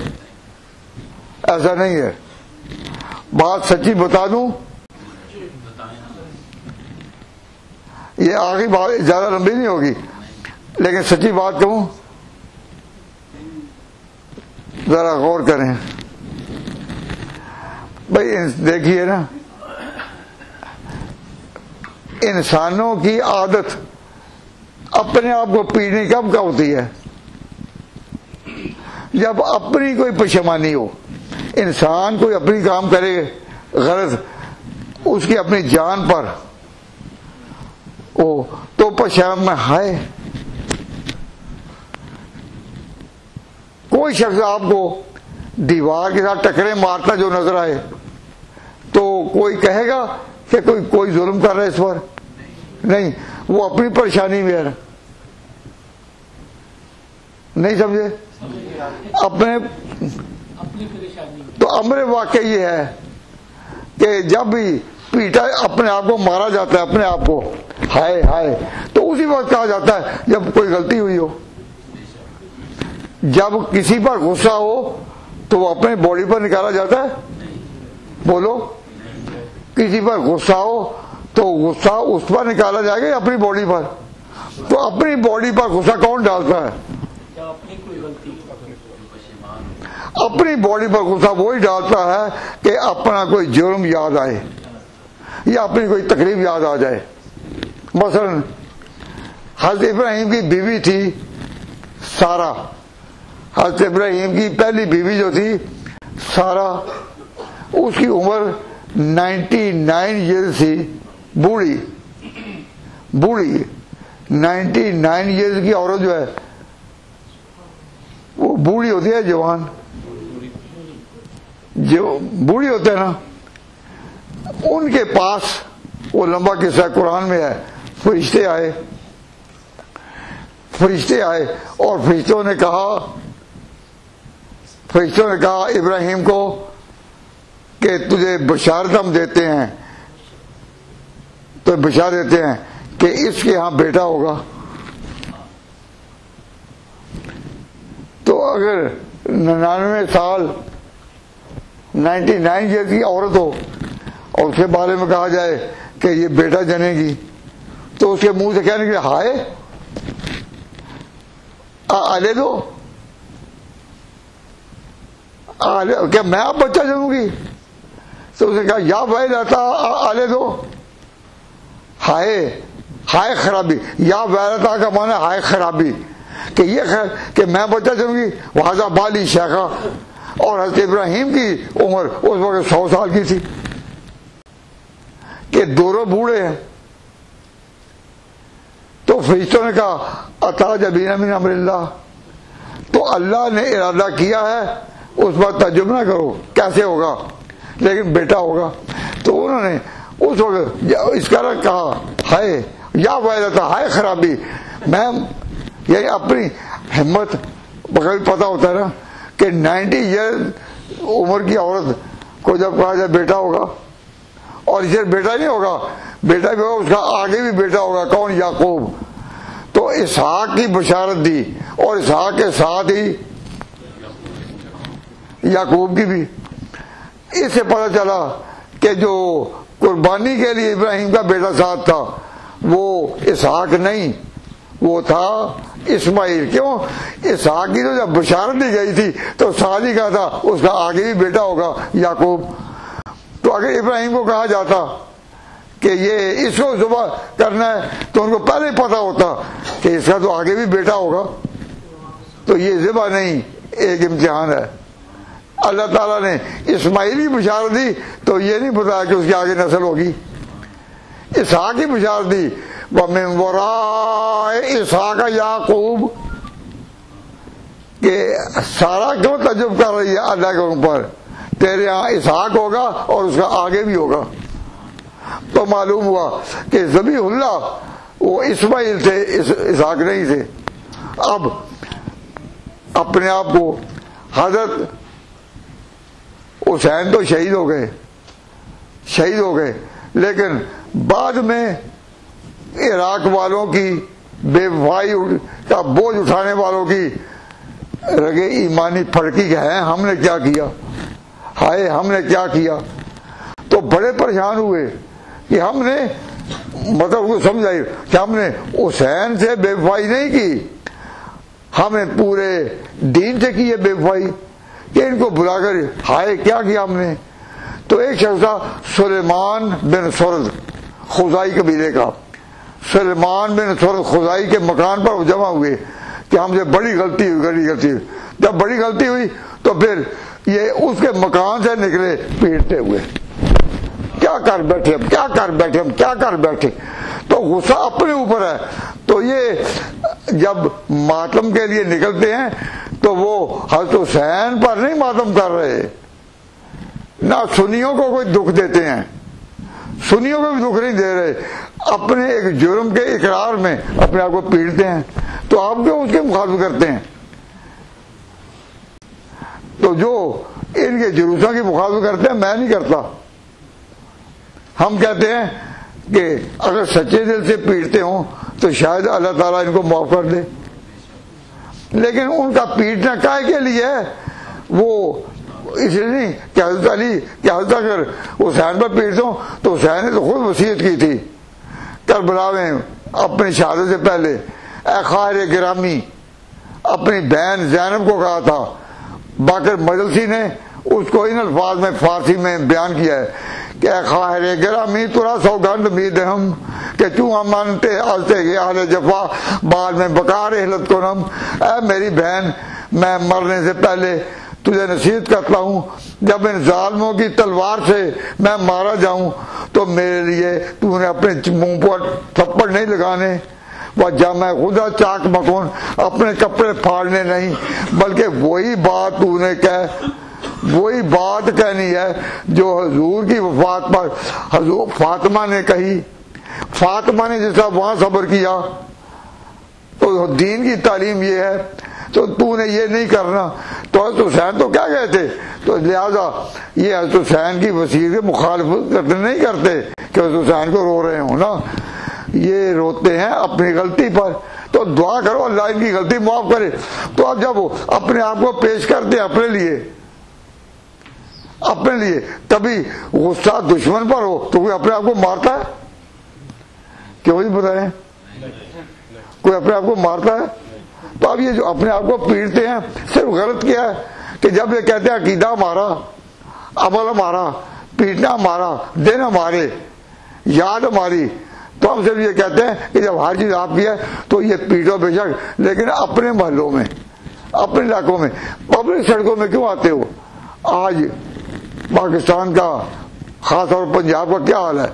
ایسا نہیں ہے. بات سچی بتا دوں، یہ آخری بات زیادہ لمبی نہیں ہوگی لیکن سچی بات کہوں، ذرا غور کریں بھائی. دیکھیے نا انسانوں کی عادت اپنے آپ کو پیٹنے کب کا ہوتی ہے؟ جب اپنی کوئی پشیمانی ہو. انسان کوئی اپنی کام کرے غلط اس کی اپنی جان پر او تو پشیمان میں ہائے. کوئی شخص آپ کو دیوار کے ساتھ ٹکرے مارتا جو نظر آئے تو کوئی کہے گا کہ کوئی ظلم کر رہا ہے اس پر؟ نہیں، وہ اپنی پریشانی میں ہے. نہیں سمجھے؟ اپنے تو امر واقع یہ ہے کہ جب بھی پیٹا اپنے آپ کو مارا جاتا ہے اپنے آپ کو ہائے ہائے تو اسی وقت کہا جاتا ہے جب کوئی غلطی ہوئی ہو. جب کسی پر غصہ ہو تو وہ اپنے باڈی پر نکالا جاتا ہے. بولو، کسی پر غصہ ہو تو غصہ اس پر نکالا جائے گا یا اپنی باڈی پر؟ تو اپنی باڈی پر غصہ کون ڈالتا ہے؟ اپنی باڈی پر غصہ وہی ڈالتا ہے کہ اپنا کوئی جرم یاد آئے یا اپنی کوئی تکلیف یاد آ جائے. مثلا حضرت ابراہیم کی بیوی تھی سارا. حضرت ابراہیم کی پہلی بیوی جو تھی سارا، اس کی عمر 99 ایئرز تھی. بوڑھی 99 ایئرز کی عورت جو ہے وہ بوڑھی ہوتی ہے. جوان جو بوڑھی ہوتے ہیں نا، ان کے پاس وہ لمبا قصہ قرآن میں ہے، فرشتے آئے اور فرشتوں نے کہا ابراہیم کو کہ تجھے بشارت ہم دیتے ہیں، تو بشارت دیتے ہیں کہ اس کے ہاں بیٹا ہوگا. تو اگر 99 سال 99 ایئر کی عورت ہو اور اس کے بارے میں کہا جائے کہ یہ بیٹا جنے گی، تو اس کے منہ سے کہنے کے ہائے آلے دو، کیا میں اب بچہ جنوں گی؟ تو اس نے کہا یا بھائی رہتا آلے دو. ہائے خرابی، یا ویرتا کا معنی ہائے خرابی کہ یہ کہ میں بچہ جنوں گی. وہذا بالی شیخا، اور حضرت ابراہیم کی عمر اس وقت 100 سال کی تھی کہ دونوں بوڑھے ہیں. تو فرشتوں نے کہا عطا جبین من امر اللہ، تو اللہ نے ارادہ کیا ہے، اس بات تعجب نہ کرو کیسے ہوگا، لیکن بیٹا ہوگا. تو انہوں نے اس وقت اس کا کہا ہائے یا ویلتا، ہائے خرابی. میں یعنی اپنی ہمت بغیر پتا ہوتا ہے نا کہ 90 ایئر عمر کی عورت کو جب کہا جائے بیٹا ہوگا، اور اسے بیٹا نہیں ہوگا، بیٹا بھی ہوگا، اس کا آگے بھی بیٹا ہوگا. کون؟ یعقوب. تو اسحاق کی بشارت دی اور اسحاق کے ساتھ ہی یعقوب کی بھی. اس سے پتہ چلا کہ جو قربانی کے لیے ابراہیم کا بیٹا ساتھ تھا وہ اسحاق نہیں، وہ تھا اسماعیل. کیوں؟ اسحاق کی تو جب بشارت دی گئی تھی تو ساتھ ہی کہا تھا اس کا آگے بھی بیٹا ہوگا یعقوب. تو اگر ابراہیم کو کہا جاتا کہ یہ اس کو ذبح کرنا ہے تو ان کو پہلے پتا ہوتا کہ اس کا تو آگے بھی بیٹا ہوگا. تو یہ ذبح نہیں، ایک امتحان ہے. اللہ تعالیٰ نے اسماعیل کی بشارت دی تو یہ نہیں بتایا کہ اس کی آگے نسل ہوگی. اسحاق کی بشارت دی وَمِن وَرَاءِ اسحاق یعقوب، کہ سارا کیوں تعجب کر رہی ہے اللہ کے اوپر، تیرے یہاں اسحاق ہوگا اور اس کا آگے بھی ہوگا. تو معلوم ہوا کہ ذبیح اللہ وہ اسماعیل تھے، اسحاق نہیں تھے. اب اپنے آپ کو حضرت حسین تو شہید ہو گئے، لیکن بعد میں عراق والوں کی بے وفائی کا بوجھ اٹھانے والوں کی رگے ایمانی پھڑکی کہ ہے ہم نے کیا کیا، ہائے ہم نے کیا کیا. تو بڑے پریشان ہوئے کہ ہم نے مطلب کو سمجھائی کہ ہم نے حسین سے بے وفائی نہیں کی، ہمیں پورے دین سے کی ہے بے وفائی، کہ ان کو بلا کر ہائے کیا کیا ہم نے. تو ایک شخص تھا سلیمان بن سرد خزائی قبیلے کا. سلیمان بن سرد خزائی کے مکان پر وہ جمع ہوئے کہ ہم سے بڑی غلطی ہوئی. جب بڑی غلطی ہوئی تو پھر یہ اس کے مکان سے نکلے پیٹتے ہوئے، کیا کر بیٹھے. تو غصہ اپنے اوپر ہے. تو یہ جب ماتم کے لیے نکلتے ہیں تو وہ حضرت حسین پر نہیں ماتم کر رہے، نہ سنیوں کو کوئی دکھ دیتے ہیں، سنیوں کو بھی دکھ نہیں دے رہے، اپنے ایک جرم کے اقرار میں اپنے آپ کو پیٹتے ہیں. تو آپ کیوں اس کے مخالفت کرتے ہیں؟ تو جو ان کے جلوسوں کی مخالفت کرتے ہیں میں نہیں کرتا. ہم کہتے ہیں کہ اگر سچے دل سے پیٹتے ہوں تو شاید اللہ تعالیٰ ان کو معاف کر دے، لیکن ان کا پیٹنا کائے کے لیے ہے؟ وہ اس لیے نہیں کہ حضرت علی کہ حضرت اگر حسین پر پیٹتا ہوں تو حسین نے تو خود وصیت کی تھی کربلا میں اپنی شہادت سے پہلے، اے خواہر گرامی، اپنی بہن زینب کو کہا تھا باقر مجلسی نے اس کو ان الفاظ میں فارسی میں بیان کیا ہے کہ خواہر گرامی ترا سوگند مید ہم کہ تو امانتے آلتے گئے اہل جفا بعد میں بکار اہلت کنم. اے میری بہن میں مرنے سے پہلے تجھے نصیحت کرتا ہوں جب ان ظالموں کی تلوار سے میں مارا جاؤں تو میرے لیے تو نے اپنے منہ پر تھپڑ نہیں لگانے وہ جامع خدا چاک مکون اپنے کپڑے پھاڑنے نہیں بلکہ وہی بات تو نے وہی بات کہنی ہے جو حضور کی وفات پر حضور فاطمہ نے کہی. فاطمہ نے جس طرح وہاں صبر کیا تو دین کی تعلیم یہ ہے تو نے یہ نہیں کرنا. تو حضرت حسین تو کیا کہتے تو لہذا یہ حضرت حسین کی وسیع مخالفت نہیں کرتے کہ حضرت حسین کو رو رہے ہوں نا, یہ روتے ہیں اپنی غلطی پر. تو دعا کرو اللہ ان کی غلطی معاف کرے. تو اب جب وہ اپنے آپ کو پیش کرتے اپنے لیے کبھی غصہ دشمن پر ہو تو کوئی اپنے آپ کو مارتا ہے؟ کیوں نہیں بتائیں؟ کوئی اپنے آپ کو مارتا ہے؟ تو اب یہ جو اپنے آپ کو پیٹتے ہیں صرف غلط کیا ہے کہ جب یہ کہتے ہیں عقیدہ ہمارا, عمل ہمارا, پیٹنا ہمارا, دن ہمارے, یاد ہماری, تو ہم صرف یہ کہتے ہیں کہ جب ہر چیز آپ کی ہے تو یہ پیٹو بے شک, لیکن اپنے محلوں میں, اپنے علاقوں میں, پبلک سڑکوں میں کیوں آتے ہو؟ آج پاکستان کا خاص طور پر پنجاب کا کیا حال ہے؟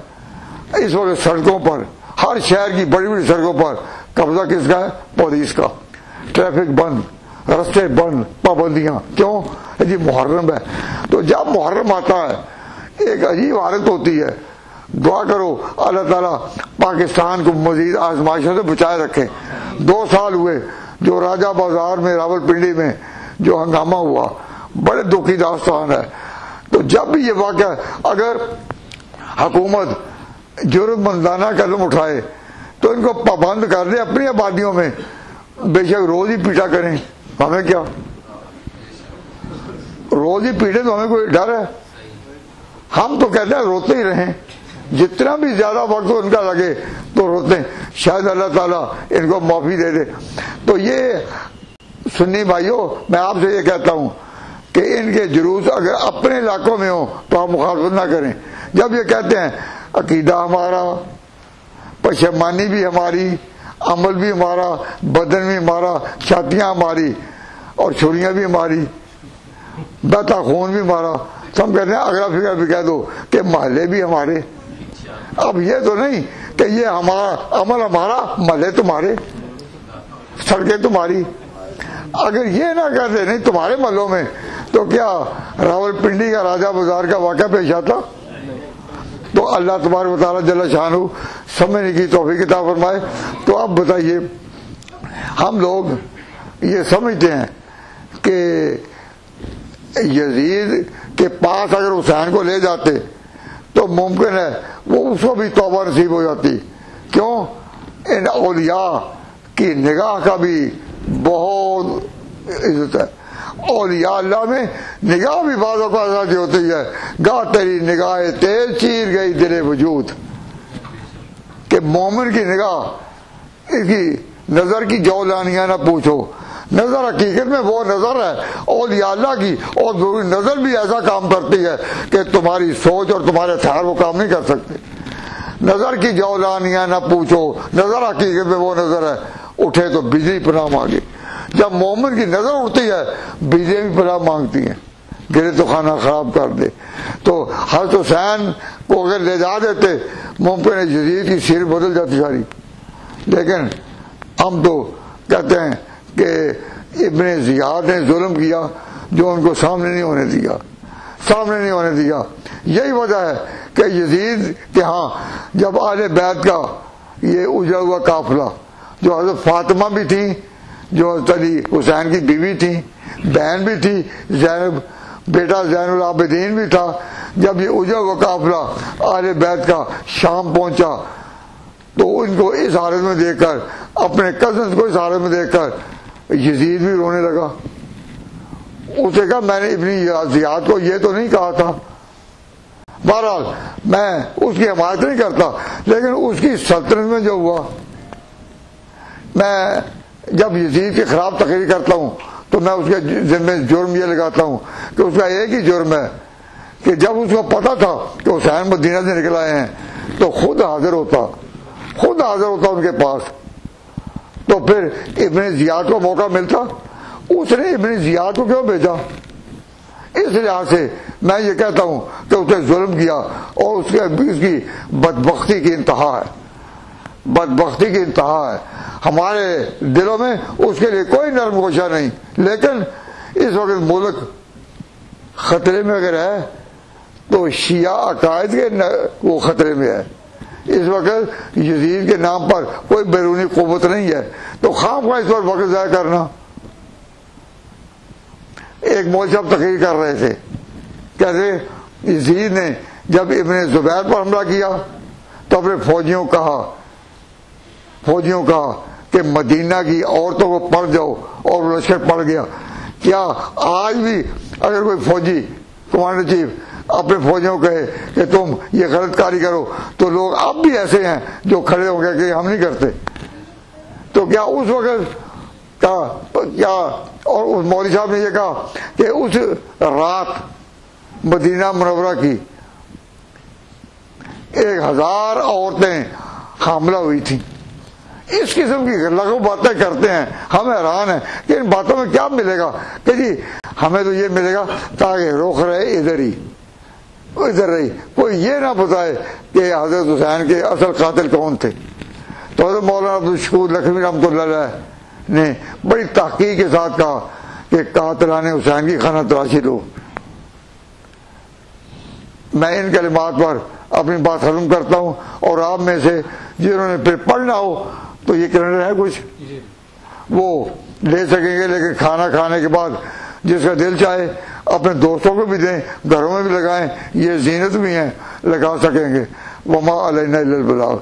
اس وقت سڑکوں پر, ہر شہر کی بڑی بڑی سڑکوں پر قبضہ کس کا ہے؟ پولیس کا. ٹریفک بند, رستے بند, پابندیاں. کیوں؟ جی محرم ہے. تو جب محرم آتا ہے ایک عجیب حالت ہوتی ہے. دعا کرو اللہ تعالیٰ پاکستان کو مزید آزمائشوں سے بچائے رکھے. 2 سال ہوئے جو راجہ بازار میں راول پنڈی میں جو ہنگامہ ہوا, بڑے دکھی داستان ہے. تو جب بھی یہ واقعہ, اگر حکومت جرم مندانہ قدم اٹھائے تو ان کو پابند کر دے اپنی آبادیوں میں, بے شک روز ہی پیٹا کریں, ہمیں کیا, روز ہی پیٹے تو ہمیں کوئی ڈر ہے؟ ہم تو کہتے ہیں روتے ہی رہیں, جتنا بھی زیادہ وقت ان کا لگے تو روتے ہیں, شاید اللہ تعالیٰ ان کو معافی دے دے. تو یہ سنی بھائیوں میں آپ سے یہ کہتا ہوں کہ ان کے جلوس اگر اپنے علاقوں میں ہوں تو آپ مخالفت نہ کریں. جب یہ کہتے ہیں عقیدہ ہمارا, پشیمانی بھی ہماری, عمل بھی ہمارا, بدن بھی ہمارا, چھاتیاں ہماری اور چھریاں بھی ہماری, بہتا خون بھی ہمارا, تو ہم کہتے ہیں اگلا فکر بھی کہہ دو کہ محلے بھی ہمارے. اب یہ تو نہیں کہ یہ ہمارا عمل ہمارا, محلے تمہارے, سڑکیں تمہاری. اگر یہ نہ کہتے نہیں تمہارے محلوں میں تو کیا راول پنڈی کا راجہ بازار کا واقعہ پیش آتا؟ تو اللہ تبارک و تعالیٰ جل شانہ سمجھنے کی توفیق عطا فرمائے. تو اب بتائیے, ہم لوگ یہ سمجھتے ہیں کہ یزید کے پاس اگر حسین کو لے جاتے تو ممکن ہے وہ اس کو بھی توبہ نصیب ہو جاتی. کیوں؟ ان اولیاء کی نگاہ کا بھی بہت عزت ہے. اولیاء اللہ میں نگاہ بھی بعض اوقات ایسی ہوتی ہے, گاہ تیری نگاہ تیز چیر گئی دل وجود, کہ مومن کی نگاہ, اس کی نظر کی جولانیاں نہ پوچھو, نظر حقیقت میں وہ نظر ہے اولیاء اللہ کی, اور ضروری نظر بھی ایسا کام کرتی ہے کہ تمہاری سوچ اور تمہارے ہتھیار وہ کام نہیں کر سکتے. نظر کی جولانیاں نہ پوچھو, نظر حقیقت میں وہ نظر ہے, اٹھے تو بجلی پناہ مانگے. جب مومن کی نظر اٹھتی ہے بجلی بھی پناہ مانگتی ہیں, گرے تو کھانا خراب کر دے. تو حضرت حسین کو اگر لے جا دیتے ممکن ہے یزید کی سیر بدل جاتی ساری. لیکن ہم تو کہتے ہیں کہ ابن زیاد نے ظلم کیا جو ان کو سامنے نہیں ہونے دیا. یہی وجہ ہے کہ یزید کے ہاں جب اہل بیت کا یہ اجڑا ہوا قافلہ, جو حضرت فاطمہ بھی تھی, جو حضرت علی حسین کی بیوی تھی, بہن بھی تھی زینب, بیٹا زین العابدین بھی تھا, جب یہ اجڑا ہوا قافلہ اہل بیت کا شام پہنچا تو ان کو اس حالت میں دیکھ کر, اپنے کزنز کو اس حالت میں دیکھ کر یزید بھی رونے لگا. اسے کہا میں نے ابن زیاد کو یہ تو نہیں کہا تھا. بہرحال میں اس کی حمایت نہیں کرتا, لیکن اس کی سلطنت میں جو ہوا, میں جب یزید کی خراب تقریر کرتا ہوں تو میں اس کے ذمے جرم یہ لگاتا ہوں کہ اس کا ایک ہی جرم ہے کہ جب اس کو پتا تھا کہ حسین مدینہ سے نکل آئے ہیں تو خود حاضر ہوتا ان کے پاس، تو پھر ابن زیاد کو موقع ملتا، اس نے ابن زیاد کو کیوں بھیجا؟ اس لحاظ سے میں یہ کہتا ہوں کہ اس نے ظلم کیا اور اس کی بدبختی کی انتہا ہے، ہمارے دلوں میں اس کے لیے کوئی نرم گوشہ نہیں، لیکن اس وقت ملک خطرے میں اگر ہے تو شیعہ عقائد کے وہ خطرے میں ہے۔ اس وقت یزید کے نام پر کوئی بیرونی قوت نہیں ہے، تو خواہ اس پر وقت ضائع کرنا۔ ایک مولوی صاحب تقریر کر رہے تھے، کہتے یزید نے جب ابن زبیر پر حملہ کیا تو اپنے فوجیوں کہا کہ مدینہ کی عورتوں کو پڑھ جاؤ، اور لشکر پڑ گیا۔ کیا آج بھی اگر کوئی فوجی کمانڈر چیف اپنے فوجیوں کہے کہ تم یہ غلط کاری کرو تو لوگ اب بھی ایسے ہیں جو کھڑے ہو گئے کہ ہم نہیں کرتے؟ تو کیا اس وقت کیا اور اس مولوی صاحب نے یہ کہا کہ اس رات مدینہ منورہ کی 1000 عورتیں حاملہ ہوئی تھیں۔ اس قسم کی لغو باتیں کرتے ہیں، ہم حیران ہیں کہ ان باتوں میں کیا ملے گا کہ جی ہمیں تو یہ ملے گا تاکہ رخ رہے ادھر رہی، کوئی یہ نہ بتائے کہ حضرت حسین کے اصل قاتل کون تھے۔ تو حضرت مولانا عبدالشکور لکھنوی رحمۃ اللہ علیہ نے بڑی تحقیق کے ساتھ کہا کہ قاتلان حسین کی خانہ تراشی لو۔ میں ان کلمات پر اپنی بات ختم کرتا ہوں، اور آپ میں سے جنہوں نے پھر پڑھنا ہو تو یہ کیلنڈر ہے کچھ وہ لے سکیں گے، لیکن کھانا کھانے کے بعد جس کا دل چاہے اپنے دوستوں کو بھی دیں، گھروں میں بھی لگائیں، یہ زینت بھی ہیں، لگا سکیں گے۔ وما علینا الا البلاغ۔